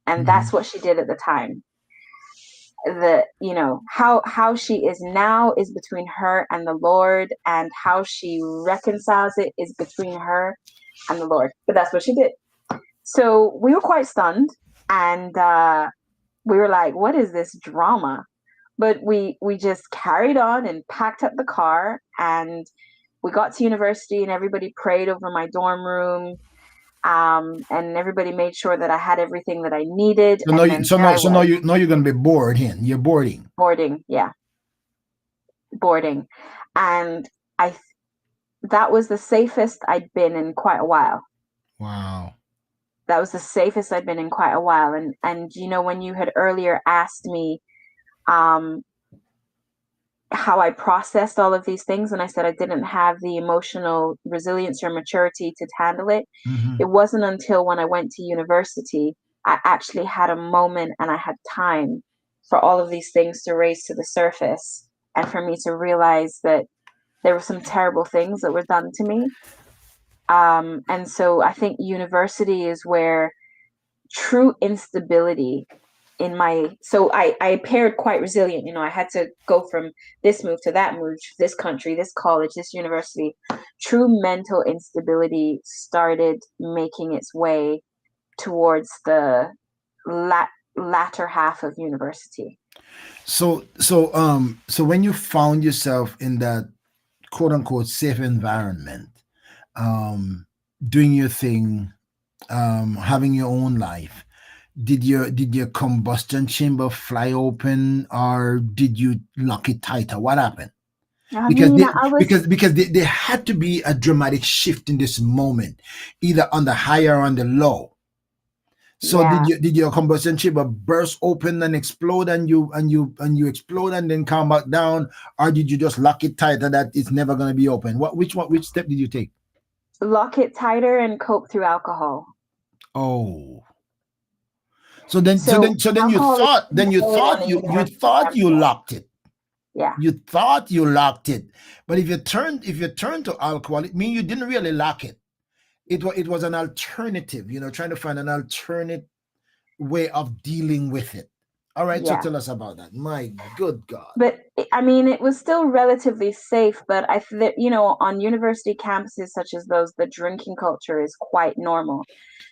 and Mm-hmm. that's what she did at the time. How she is now is between her and the Lord, and how she reconciles it is between her and the Lord. But that's what she did. So we were quite stunned, and we were like, "What is this drama?" But we just carried on and packed up the car, and we got to university, and everybody prayed over my dorm room. And everybody made sure that I had everything that I needed. So now, And then there I was, you're gonna be bored here. You're boarding. boarding. Yeah, boarding. And I, that was the safest I'd been in quite a while. Wow. That was the safest I'd been in quite a while. And when you had earlier asked me, um, how I processed all of these things, and I said I didn't have the emotional resilience or maturity to handle it. Mm-hmm. It wasn't until when I went to university, I actually had a moment and I had time for all of these things to raise to the surface, and for me to realize that there were some terrible things that were done to me. And so I think university is where true instability in my, so I appeared quite resilient. I had to go from this move to that move, this country, this college, this university. True mental instability started making its way towards the latter half of university. So when you found yourself in that quote unquote safe environment, doing your thing, having your own life, did your combustion chamber fly open, or did you lock it tighter? What happened? I Because mean, they, I was, because there had to be a dramatic shift in this moment, either on the high or on the low. So yeah, did your combustion chamber burst open and explode, and you explode and then come back down, or did you just lock it tighter that it's never going to be open? Which step did you take? lock it tighter and cope through alcohol. Oh, so then so So then so then you alcohol is thought then you solid on thought a you university thought campus. you locked it. Yeah, You thought you locked it, but if you turned to alcohol, it means you didn't really lock it. It was an alternative, trying to find an alternate way of dealing with it. All right, so yeah. tell us about that. My good God. But I mean, it was still relatively safe. But on university campuses such as those, the drinking culture is quite normal.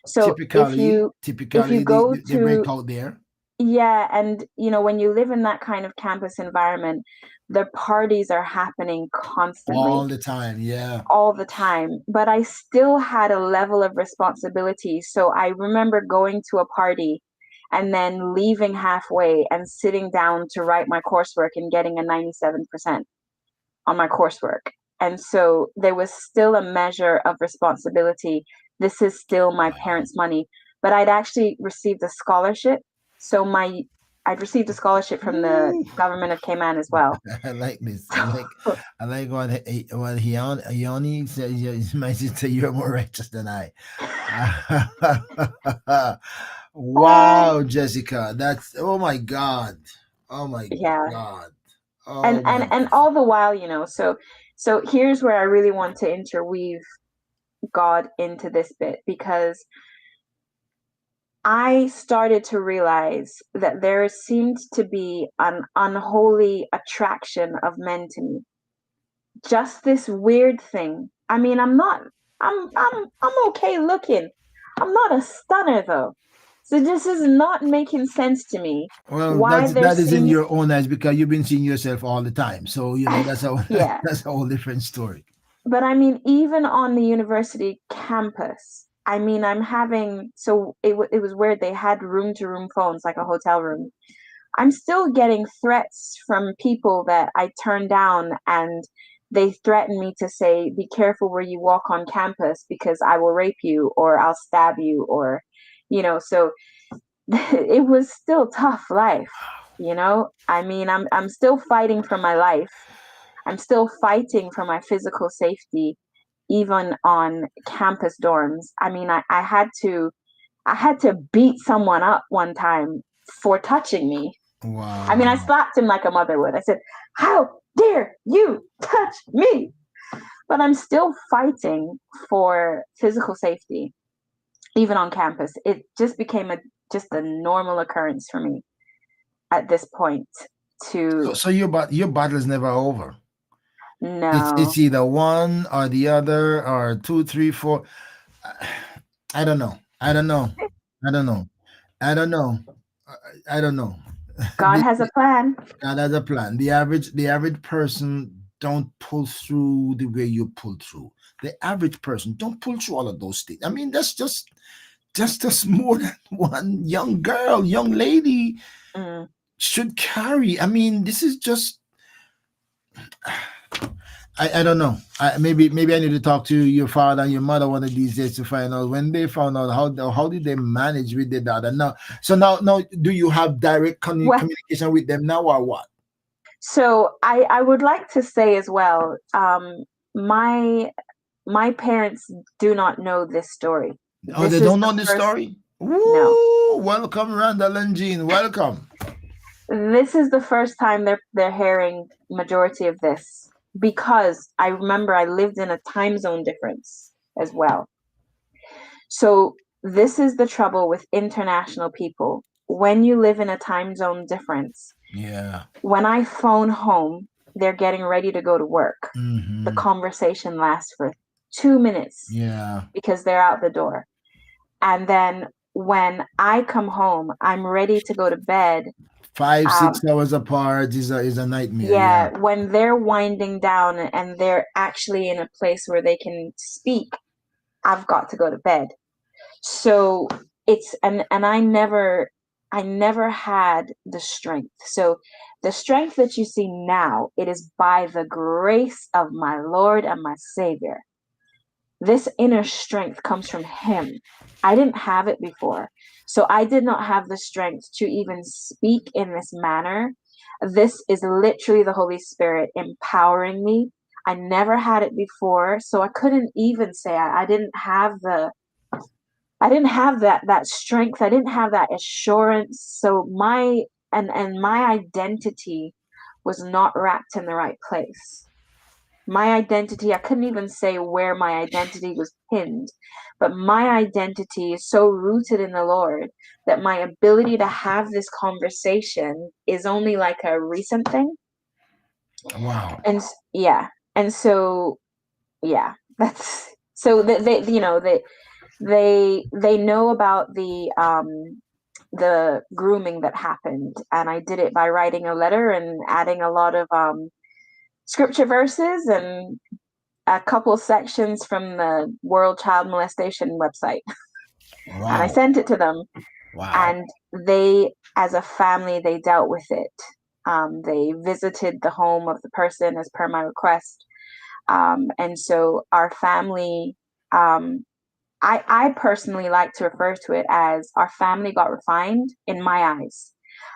So Typically, if you typically go they break to, out there yeah, and when you live in that kind of campus environment, the parties are happening constantly, all the time. Yeah. all the time. But I still had a level of responsibility. So I remember going to a party and then leaving halfway and sitting down to write my coursework and getting a 97% on my coursework. And so there was still a measure of responsibility. This is still my Wow. parents' money, but I'd actually received a scholarship. So I'd received a scholarship from the Ooh. government of Cayman as well. I like this. I like what Yoni says. My sister, you're more righteous than I. Wow, Jessica, that's, oh my God, oh my Yeah. God, And oh and my. and all the while, so here's where I really want to interweave God into this bit, because I started to realize that there seemed to be an unholy attraction of men to me. Just this weird thing. I mean, I'm okay looking. I'm not a stunner though. So this is not making sense to me. Well, Why there that is in seems your own eyes because you've been seeing yourself all the time. So that's a yeah. that's a whole different story. But I mean, even on the university campus, I mean, I'm having, so it was weird. They had room to room phones, like a hotel room. I'm still getting threats from people that I turn down, and they threaten me to say, be careful where you walk on campus because I will rape you or I'll stab you, so it was still tough life. I mean, I'm still fighting for my life. I'm still fighting for my physical safety, even on campus dorms. I mean, I had to beat someone up one time for touching me. I mean, I Wow. slapped him like a mother would. I said, "How dare you touch me?" But I'm still fighting for physical safety. even on campus. It just became a normal occurrence for me at this point. So, To so your battle is never over. It's no, either one or the other or two, three, four. I don't know. I don't know. I don't know. I don't know. I don't know. God has a plan. God has a plan. The average person don't pull through the way you pull through. The average person don't pull through all of those things. I mean, that's just more than one young girl, young lady Mm. should carry. I mean, this is just I don't know. Maybe I need to talk to your father and your mother one of these days to find out when they found out how did they manage with their daughter now. So now do you have direct Well, communication with them now or what? so I would like to say as well, my my parents do not know this story. Oh, they This is don't the know this first story. no. Woo! Welcome, Randall and Jean. Welcome. This is the first time they're hearing majority of this, because I remember I lived in a time zone difference as well. So this is the trouble with international people. When you live in a time zone difference, Yeah. when I phone home, they're getting ready to go to work. The Mm-hmm. conversation lasts for 2 minutes Yeah. because they're out the door. And then when I come home, I'm ready to go to bed. Five, Um, 6 hours apart is a nightmare. Yeah. yeah, when they're winding down and they're actually in a place where they can speak, I've got to go to bed. So it's and I never had the strength. So the strength that you see now, it is by the grace of my Lord and my Savior. This inner strength comes from him. I didn't have it before. So I did not have the strength to even speak in this manner. This is literally the Holy Spirit empowering me. I never had it before, so I couldn't even say I didn't have that strength. I didn't have that assurance. So my identity was not wrapped in the right place. My identity, I couldn't even say where my identity was pinned, but my identity is so rooted in the Lord that my ability to have this conversation is only like a recent thing. Wow. And yeah, and so yeah, that's so that they know about the grooming that happened, and I did it by writing a letter and adding a lot of scripture verses and a couple sections from the World Child Molestation website, and I Wow. sent it to them. Wow. And they, as a family, they dealt with it. They visited the home of the person as per my request, and so our family. I personally like to refer to it as our family got refined in my eyes.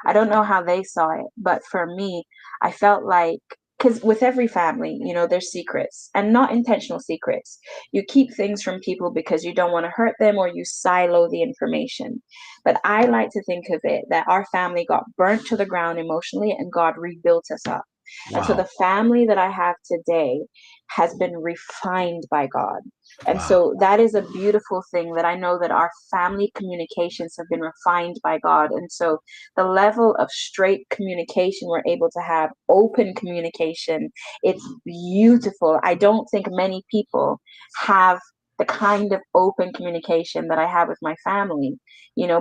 I don't know how they saw it, but for me, I felt like, because with every family, there's secrets and not intentional secrets. You keep things from people because you don't want to hurt them, or you silo the information. But I like to think of it that our family got burnt to the ground emotionally and God rebuilt us up. And so Wow. the family that I have today has been refined by God. And Wow. so that is a beautiful thing, that I know that our family communications have been refined by God. And so the level of straight communication we're able to have, open communication, it's beautiful. I don't think many people have the kind of open communication that I have with my family.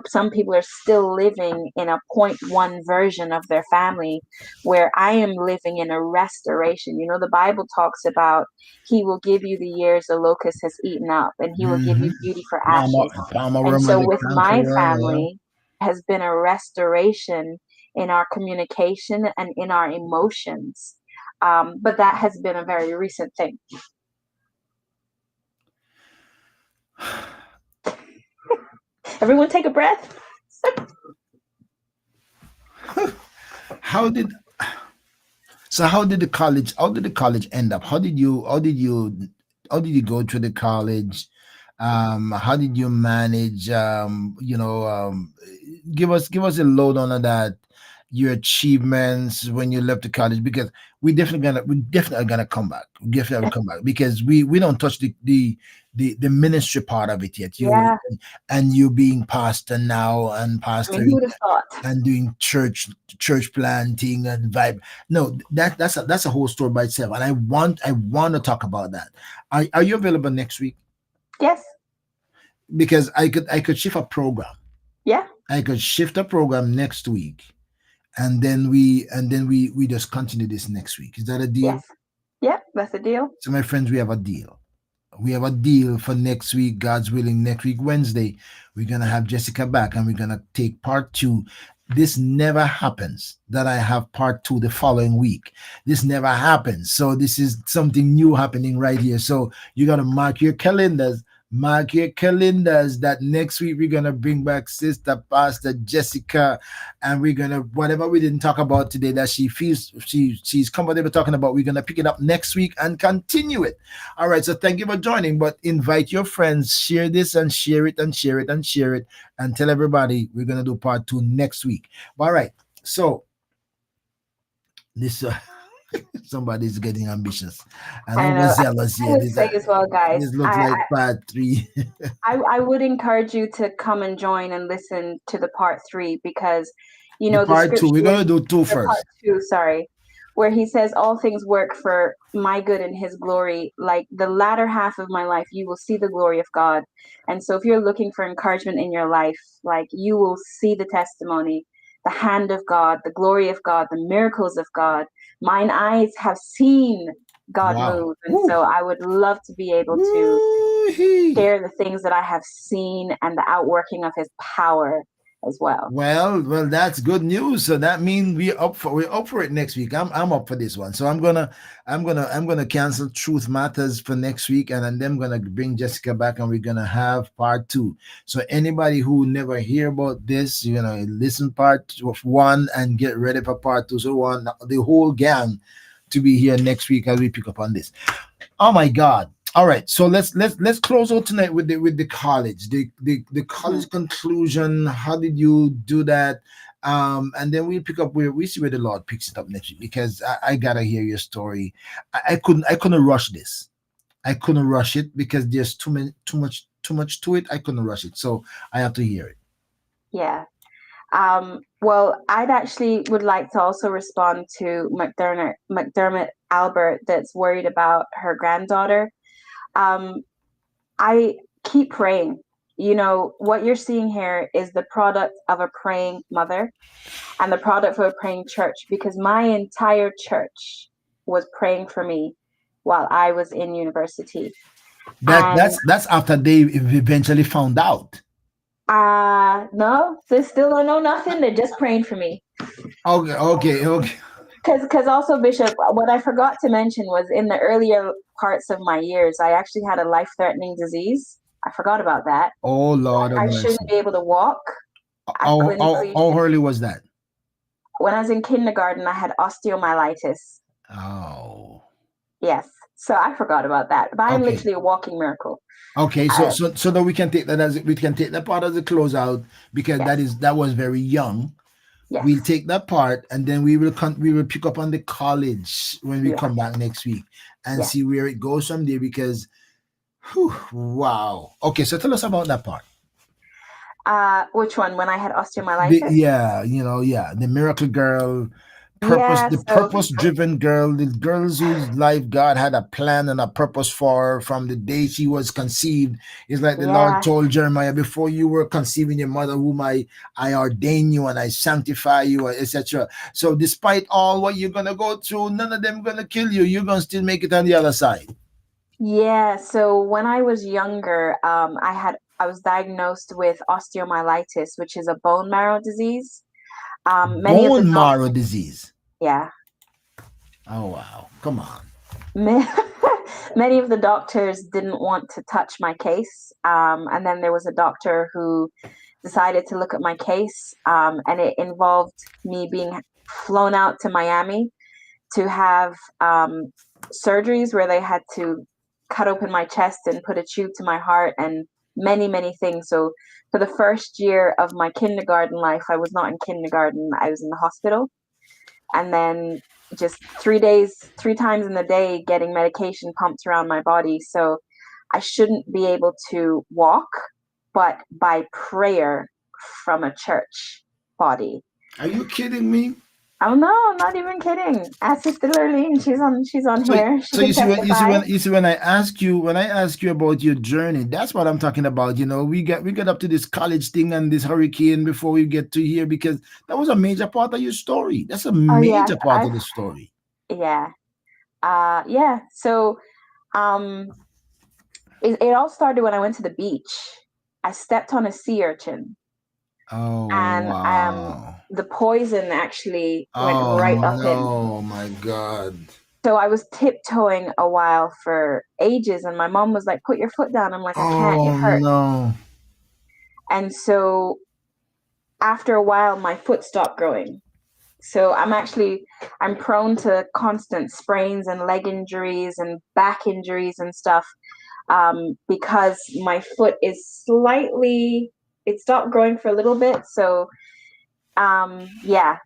Some people are still living in a point one version of their family, where I am living in a restoration. The Bible talks about he will give you the years the locust has eaten up, and he will give Mm-hmm. you beauty for Palmer, ashes. Palmer And Roman so the with my conqueror. Yeah. family has been a restoration in our communication and in our emotions. But that has been a very recent thing. Everyone take a breath. How did how did the college end up? How did you go to the college? How did you manage? Give us a load on that, your achievements when you left the college, because we definitely gonna come back. We definitely come back because we don't touch the ministry part of it yet. You Yeah. and you being pastor now and I mean, who pastoring would have thought? and doing church planting and vibe. No, that's a whole story by itself, and I want to talk about that. Are you available next week? Yes. Because I could shift a program. Yeah. I could shift a program next week, and then we just continue this next week. Is that a deal? Yes. Yep. That's the deal. So my friends, we have a deal. We have a deal for next week, God's willing. Next week, Wednesday, we're gonna have Jessica back, and we're gonna take part two. This never happens that I have part two the following week. This never happens. So this is something new happening right here. So you gotta mark your calendars. Mark your calendars that next week we're gonna bring back Sister Pastor Jessica, and we're gonna whatever we didn't talk about today that she feels she's comfortable talking about. We're gonna pick it up next week and continue it. All right, so thank you for joining. But invite your friends, share this and share it and share it and share it, and tell everybody we're gonna do part two next week. All right, so this somebody's getting ambitious and I know. overzealous I here. would This say as well, guys. this looks like part three. I would encourage you to come and join and listen to the part 3 because, The the part two. We're scripture, gonna do two the part first. 2, sorry, where he says all things work for my good and his glory. Like the latter half of my life, you will see the glory of God. And so if you're looking for encouragement in your life, like you will see the testimony, the hand of God, the glory of God, the miracles of God. Mine eyes have seen God Wow. move. And Woo. so I would love to be able to Woo-hee. share the things that I have seen and the outworking of his power as well. Well, that's good news. So that means we're up for it next week. I'm up for this one. So I'm gonna cancel Truth Matters for next week, and then I'm gonna bring Jessica back, and we're gonna have part two. So anybody who never hear about this, listen part of one and get ready for part two. So want the whole gang to be here next week as we pick up on this. Oh my God. All right, so let's close out tonight with the college, the Mhm. college conclusion. How did you do that? And then we pick up where we see where the Lord picks it up next week, because I gotta hear your story. I couldn't rush this. I couldn't rush it because there's too much to it. I couldn't rush it, so I have to hear it. Yeah. Well, I'd actually would like to also respond to McDermott Albert that's worried about her granddaughter. Um, I keep praying. What you're seeing here is the product of a praying mother and the product of a praying church, because my entire church was praying for me while I was in university. That And that's after they eventually found out. no, they still don't know nothing. They're just praying for me. Okay, okay, okay. Because also, Bishop, what I forgot to mention was in the earlier parts of my years, I actually had a life-threatening disease. I forgot about that. Oh Lord of I shouldn't mercy. be able to walk. I How early was that? when I was in kindergarten, I had osteomyelitis. Oh. Yes. So I forgot about that. But I'm Okay. literally a walking miracle. Okay, so Uh, so so that we can take that as we can take that part as a closeout, because yes. that was very young. Yes. We'll take that part, and then we will pick up on the college when we Yeah. come back next week and Yes. see where it goes from there. Because, whew, wow. Okay, so tell us about that part. Which one? When I had osteomyelitis? The miracle girl, Yeah. the So purpose-driven girl, the girls whose life God had a plan and a purpose for from the day she was conceived. It's like the Lord yeah. told Jeremiah, before you were conceiving your mother, whom I ordain you and I sanctify you, etc. So despite all what you're gonna go through, none of them gonna kill you. You're gonna still make it on the other side. Yeah. So when I was younger, I was diagnosed with osteomyelitis, which is a bone marrow disease. Many of the Bone marrow doctors, disease. yeah. Oh wow. Come on. Many of the doctors didn't want to touch my case. And then there was a doctor who decided to look at my case, and it involved me being flown out to Miami to have surgeries where they had to cut open my chest and put a tube to my heart and many, many things. So for the first year of my kindergarten life, I was not in kindergarten, I was in the hospital. And then just 3 times in the day getting medication pumped around my body. So I shouldn't be able to walk, but by prayer from a church body. Are you kidding me? Oh no, I'm not even kidding. Ask Sister Lurleen. She's on So, here. She so can testify. you see when I ask you about your journey, that's what I'm talking about. You know, we got up to this college thing and this hurricane before we get to here because that was a major part of your story. That's a Oh yes, major part of the story. yeah. Yeah. So it all started when I went to the beach. I stepped on a sea urchin, Oh and wow. the poison actually went Oh right up in. no, my God. So I was tiptoeing a while for ages, and my mom was like, "Put your foot down." I'm like, "I can't, it Oh hurts." no. And so after a while, my foot stopped growing. So I'm prone to constant sprains and leg injuries and back injuries and stuff, because my foot is it stopped growing for a little bit. So yeah,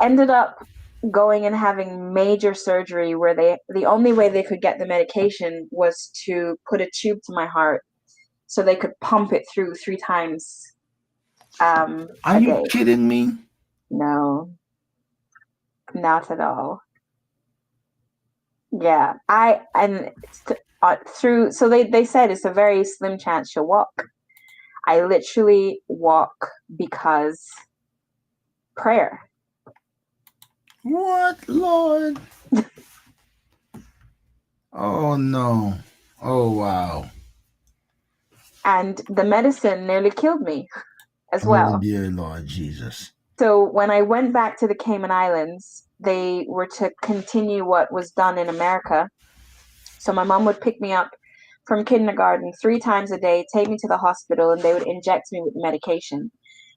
ended up going and having major surgery where the only way they could get the medication was to put a tube to my heart so they could pump it through 3 times Are a you day. kidding me? No, not at all. Yeah, I and through so they said it's a very slim chance she'll walk. I literally walk because prayer. What, Lord? Oh no. Oh wow. And the medicine nearly killed me as Oh well. dear Lord Jesus. So when I went back to the Cayman Islands, they were to continue what was done in America. So my mom would pick me up from kindergarten 3 times a day, take me to the hospital, and they would inject me with medication.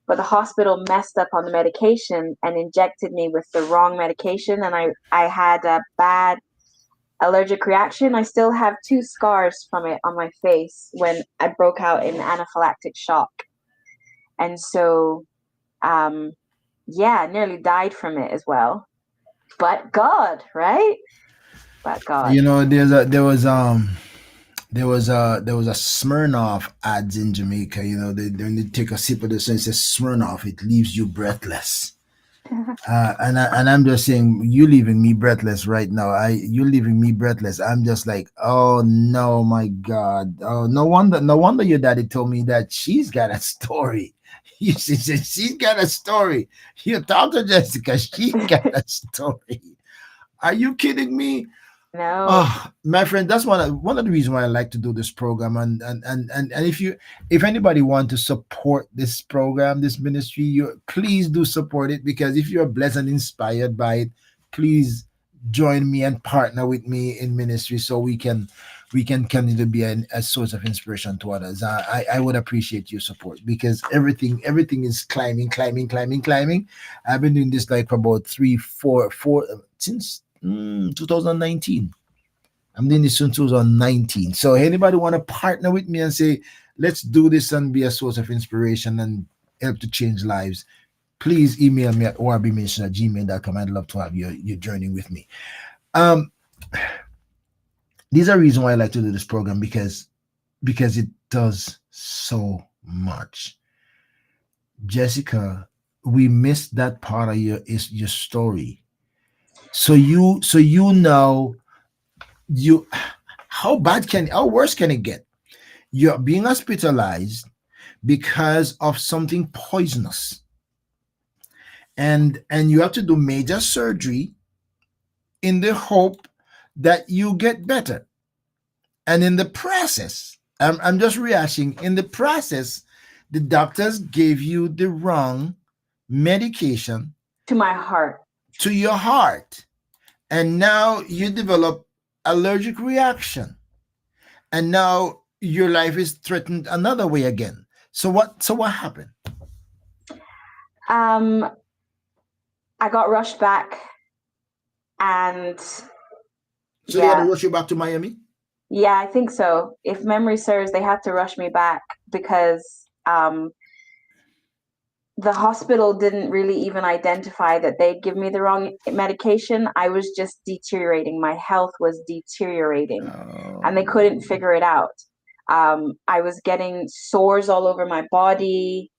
But the hospital messed up on the medication and injected me with the wrong medication, and I had a bad allergic reaction. I still have 2 scars from it on my face when I broke out in anaphylactic shock. And so, yeah, I nearly died from it as well. But God, right? But God. You know, there was a Smirnoff ads in Jamaica. You know, when they take a sip of this and it says Smirnoff, it leaves you breathless. And I'm just saying, you leaving me breathless right now. You leaving me breathless. I'm just like, oh no, my God. Oh, no wonder your daddy told me that she's got a story. She said she's got a story. You talk to Jessica, she got a story. Are you kidding me? No. Oh, my friend, that's one of the reasons why I like to do this program. And if anybody want to support this program, this ministry, you please do support it because if you're blessed and inspired by it, please join me and partner with me in ministry so we can continue to be a source of inspiration to others. I would appreciate your support because everything is climbing. I've been doing this like for about 3 4 4 since 2019. I'm doing this since 2019. So anybody want to partner with me and say, let's do this and be a source of inspiration and help to change lives, please email me at orbmission@gmail.com. I'd love to have your journey with me. Um, these are reasons why I like to do this program because it does so much. Jessica, we missed that part of your story. So you know you how worse can it get? You're being hospitalized because of something poisonous, and you have to do major surgery in the hope that you get better. And in the process, I'm just reacting. In the process, the doctors gave you the wrong medication To my heart. to your heart, and now you develop allergic reaction, and now your life is threatened another way again. So what happened? I got rushed back and So they had to yeah. rush you back to Miami? Yeah, I think so. If memory serves, they had to rush me back because the hospital didn't really even identify that they'd give me the wrong medication. I was just deteriorating. My health was deteriorating, and they couldn't figure it out. I was getting sores all over my body.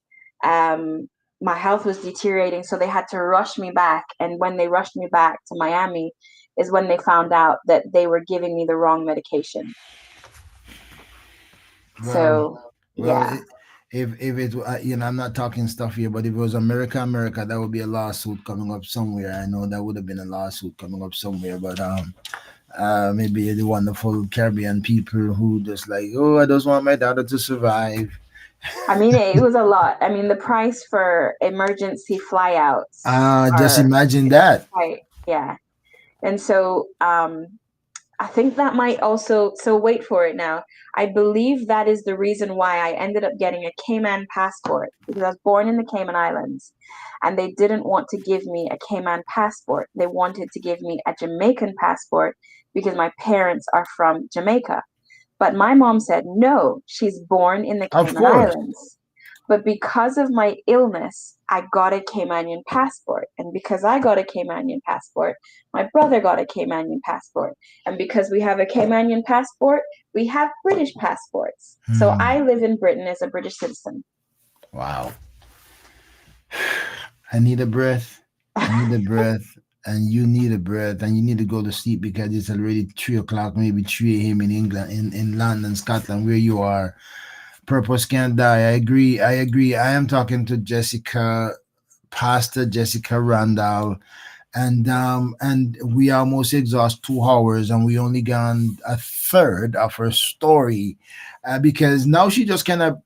My health was deteriorating, so they had to rush me back. And when they rushed me back to Miami, is when they found out that they were giving me the wrong medication. Well, So, well, yeah. if it, I'm not talking stuff here, but if it was America, that would be a lawsuit coming up somewhere. I know that would have been a lawsuit coming up somewhere, but maybe the wonderful Caribbean people who just like, oh, I just want my daughter to survive. I mean, it was a lot. I mean, the price for emergency flyouts Just are imagine that. quite, yeah. And so, I think that might also, so wait for it now. I believe that is the reason why I ended up getting a Cayman passport, because I was born in the Cayman Islands and they didn't want to give me a Cayman passport. They wanted to give me a Jamaican passport because my parents are from Jamaica. But my mom said, no, she's born in the Of Cayman course. Islands. But because of my illness, I got a Caymanian passport. And because I got a Caymanian passport, my brother got a Caymanian passport. And because we have a Caymanian passport, we have British passports. So I live in Britain as a British citizen. Wow. I need a breath. I need a breath. And you need a breath. And you need to go to sleep because it's already 3 o'clock, maybe 3 a.m. in England, in London, Scotland, where you are. Purpose can't die. I agree. I agree. I am talking to Pastor Jessica Randal, and we almost exhaust 2 hours, and we only gone a third of her story, because now she just kind of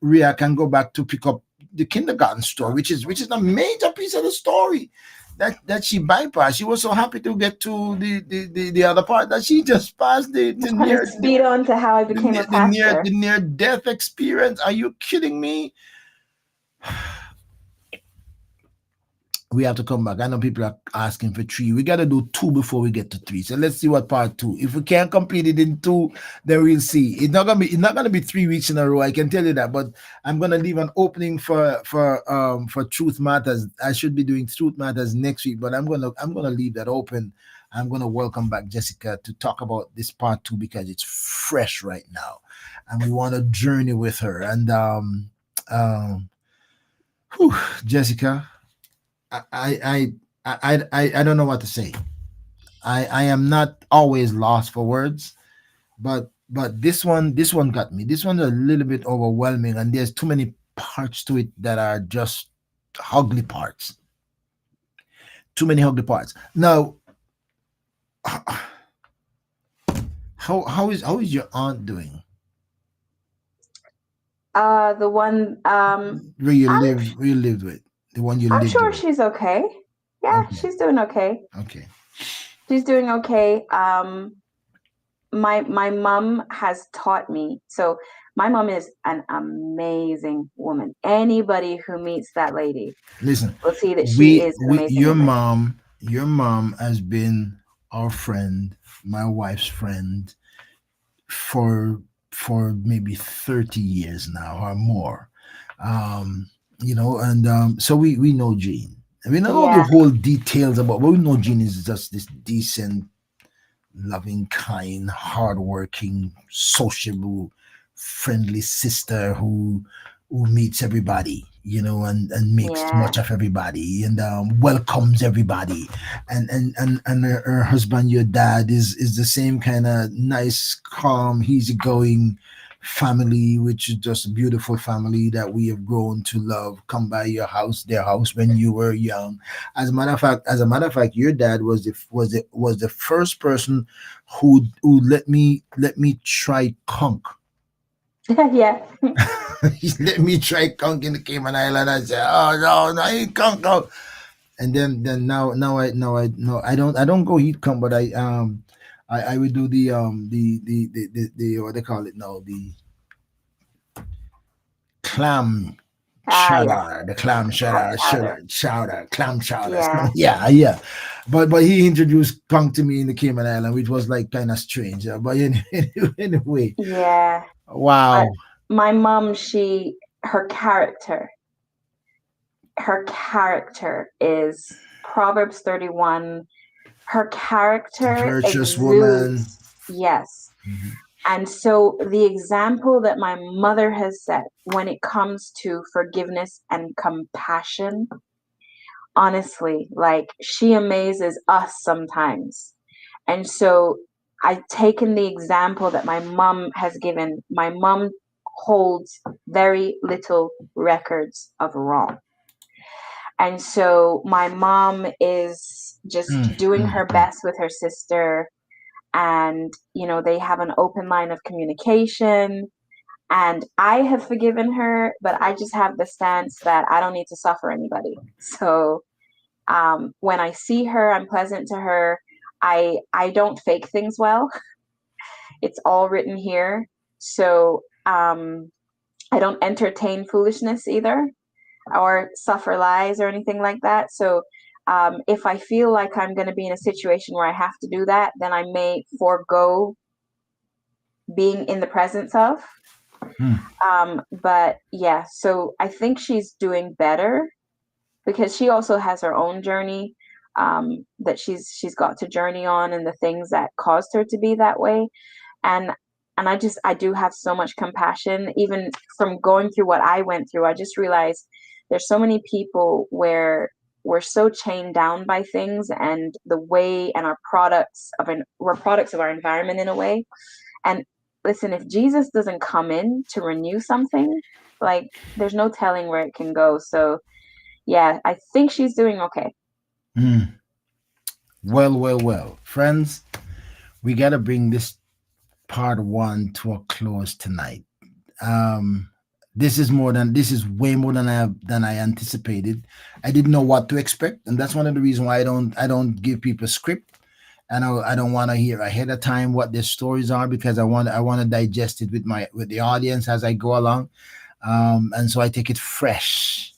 react and go back to pick up the kindergarten story, which is a major piece of the story that she bypassed. She was so happy to get to the other part that she just passed the Just want to speed on to how I became a pastor. the near death experience. Are you kidding me? We have to come back. I know people are asking for 3. We got to do 2 before we get to 3. So let's see what part 2. If we can't complete it in 2, then we'll see. It's not gonna be 3 weeks in a row. I can tell you that. But I'm gonna leave an opening for Truth Matters. I should be doing Truth Matters next week, but I'm gonna leave that open. I'm gonna welcome back Jessica to talk about this part 2 because it's fresh right now, and we want to journey with her. And Jessica. I don't know what to say. I am not always lost for words, but this one got me. This one's a little bit overwhelming, and there's too many parts to it that are just ugly parts. Too many ugly parts. Now, how is your aunt doing? The one, Where you lived with the one you I'm lived sure with. she's okay. Yeah, Okay. she's doing okay. Okay. She's doing okay. My mom has taught me. So my mom is an amazing woman. Anybody who meets that lady Listen, will see that she we is an we amazing woman. your mom has been our friend, my wife's friend, for maybe 30 years now or more. And so we know Jean. I mean, not all the Yeah, whole details about, but we know Jean is just this decent, loving, kind, hardworking, sociable, friendly sister who meets everybody, and makes yeah, much of everybody, and welcomes everybody. And her husband, your dad, is the same kind of nice, calm, easygoing family, which is just a beautiful family that we have grown to love. Come by their house when you were young. As a matter of fact, your dad was the first person who let me try conch. yeah, He let me try conch in the Cayman Island. I said, "Oh no, no, I ain't conch no." And then now I no, I don't go eat conch, but I would do the what they call it now, the clam yes, chowder, the clam clam chowder, chowder. clam chowder. Yeah, Yeah, yeah. But he introduced conch to me in the Cayman Island, which was like kind of strange. But anyway, yeah. But wow. my mom, her character her character is Proverbs 31. Her character Virtuous woman. exudes, yes. Mhm. And so the example that my mother has set when it comes to forgiveness and compassion, honestly, like she amazes us sometimes. And so I've taken the example that my mom has given. My mom holds very little records of wrong. And so my mom is just Mm, doing mm, her mm. best with her sister. And, they have an open line of communication. And I have forgiven her, but I just have the stance that I don't need to suffer anybody. So when I see her, I'm pleasant to her. I don't fake things well. It's all written here. So I don't entertain foolishness either, or suffer lies or anything like that. So if I feel like I'm going to be in a situation where I have to do that, then I may forego being in the presence of. Mm. But yeah, so I think she's doing better because she also has her own journey that she's got to journey on, and the things that caused her to be that way. And I do have so much compassion, even from going through what I went through. I just realized there's so many people where we're so chained down by things and the way, and we're products of our environment in a way. And listen, if Jesus doesn't come in to renew something, like there's no telling where it can go. So yeah, I think she's doing okay. Mm. Well, well, well. Friends, we got to bring this part one to a close tonight. Um, this is way more than I anticipated. I didn't know what to expect, and that's one of the reasons why I don't give people a script, and I don't want to hear ahead of time what their stories are, because I want to digest it with the audience as I go along, and so I take it fresh,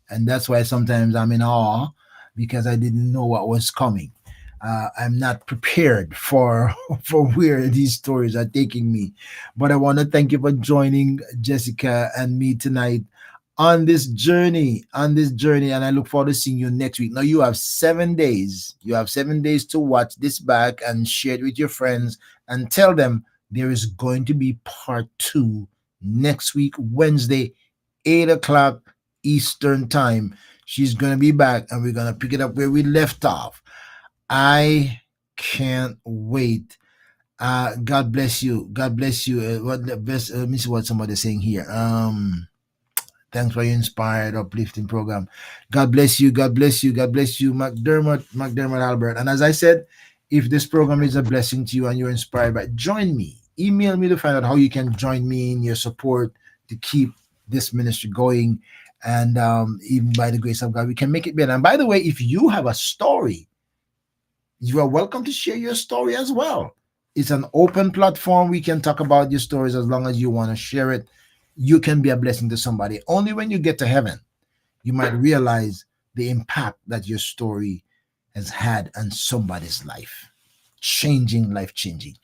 and that's why sometimes I'm in awe because I didn't know what was coming. I'm not prepared for for where these stories are taking me, but I want to thank you for joining Jessica and me tonight on this journey, and I look forward to seeing you next week. Now you have 7 days. You have 7 days to watch this back and share it with your friends and tell them there is going to be part two next week, Wednesday, 8 o'clock Eastern time. She's gonna be back and we're gonna pick it up where we left off. I can't wait. God bless you. God bless you. What the best? Let me see what somebody's saying here. Thanks for your inspired, uplifting program. God bless you. God bless you. God bless you, McDermott Albert. And as I said, if this program is a blessing to you and you're inspired by, join me. Email me to find out how you can join me in your support to keep this ministry going. And even by the grace of God, we can make it better. And by the way, if you have a story, you are welcome to share your story as well. It's an open platform. We can talk about your stories as long as you want to share it. You can be a blessing to somebody. Only when you get to heaven, you might realize the impact that your story has had on somebody's life. Life changing.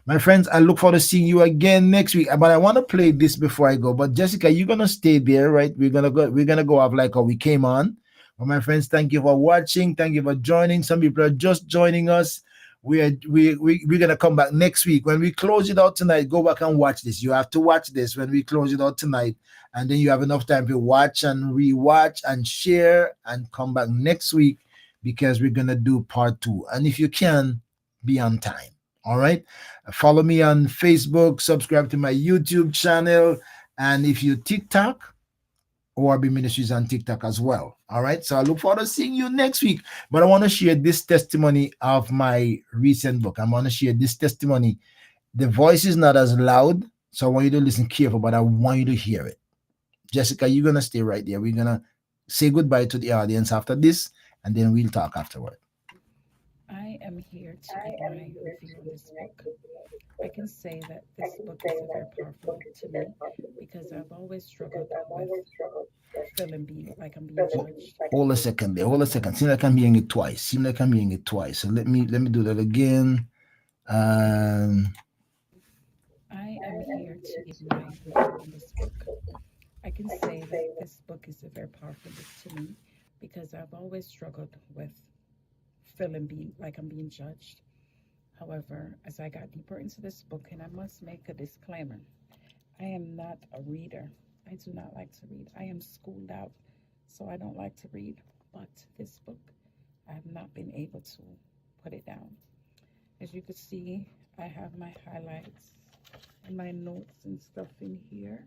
My friends, I look forward to seeing you again next week. But I want to play this before I go. But Jessica, you're gonna stay there, right? We're gonna go off like how we came on. Well, my friends, thank you for watching. Thank you for joining. Some people are just joining us. We're gonna come back next week. When we close it out tonight, go back and watch this. You have to watch this when we close it out tonight. And then you have enough time to watch and rewatch and share and come back next week because we're gonna do part two. And if you can, be on time. All right. Follow me on Facebook, subscribe to my YouTube channel, and if you TikTok, ORB Ministries on TikTok as well. All right. So I look forward to seeing you next week. But I want to share this testimony of my recent book. I want to share this testimony. The voice is not as loud, so I want you to listen careful, but I want you to hear it. Jessica, you're gonna stay right there. We're gonna say goodbye to the audience after this, and then we'll talk afterward. I am here to give my review on this book. I can say that this book is a very powerful to me because I've always struggled with feeling like I'm being judged. Hold a second there. Hold a second. Seems like I'm hearing it twice. So let me do that again. Um, I am here to give my review on this book. I can say that this book is a very powerful book to me because I've always struggled with feeling being like I'm being judged. However, as I got deeper into this book, and I must make a disclaimer, I am not a reader. I do not like to read. I am schooled out, so I don't like to read. But this book, I have not been able to put it down. As you can see, I have my highlights and my notes and stuff in here.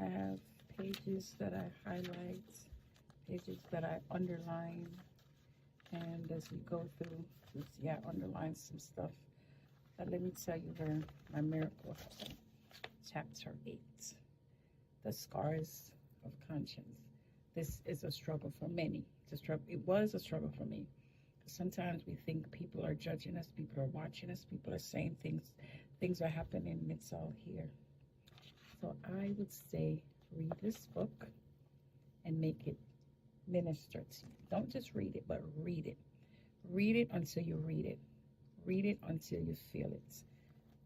I have pages that I highlight, pages that I underline, and as we go through, you'll see I underline some stuff. But let me tell you where my miracle happened. Chapter 8, the scars of conscience. This is a struggle for many. It was a struggle for me. Sometimes we think people are judging us, people are watching us, people are saying things are happening, and it's all here. So I would say read this book and make it minister to you. Don't just read it, but read it. Read it until you read it. Read it until you feel it.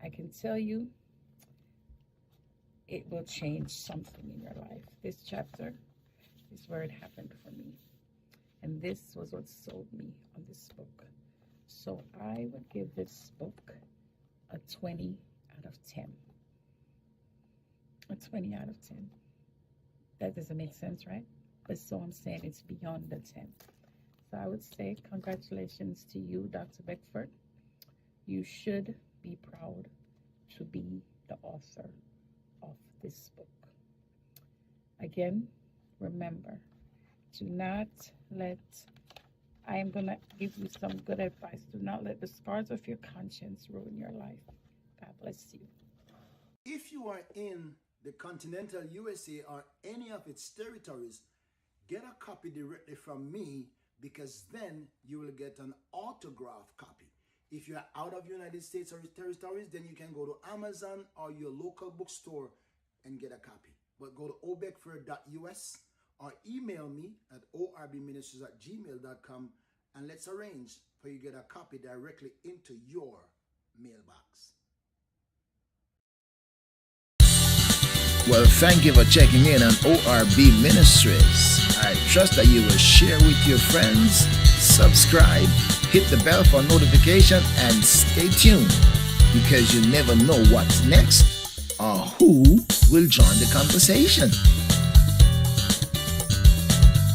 I can tell you it will change something in your life. This chapter is where it happened for me. And this was what sold me on this book. So I would give this book a 20 out of 10. A 20 out of 10. That doesn't make sense, right? But so I'm saying it's beyond the 10. So I would say congratulations to you, Dr. Beckford. You should be proud to be the author of this book. Again, remember, do not let, I am going to give you some good advice. Do not let the scars of your conscience ruin your life. God bless you. If you are in the continental USA or any of its territories, get a copy directly from me, because then you will get an autographed copy. If you're out of United States or territories, then you can go to Amazon or your local bookstore and get a copy. But go to obeckford.us or email me at orbministries@gmail.com, and let's arrange for you to get a copy directly into your mailbox. Well, thank you for checking in on ORB Ministries. I trust that you will share with your friends, subscribe, hit the bell for notification, and stay tuned, because you never know what's next or who will join the conversation.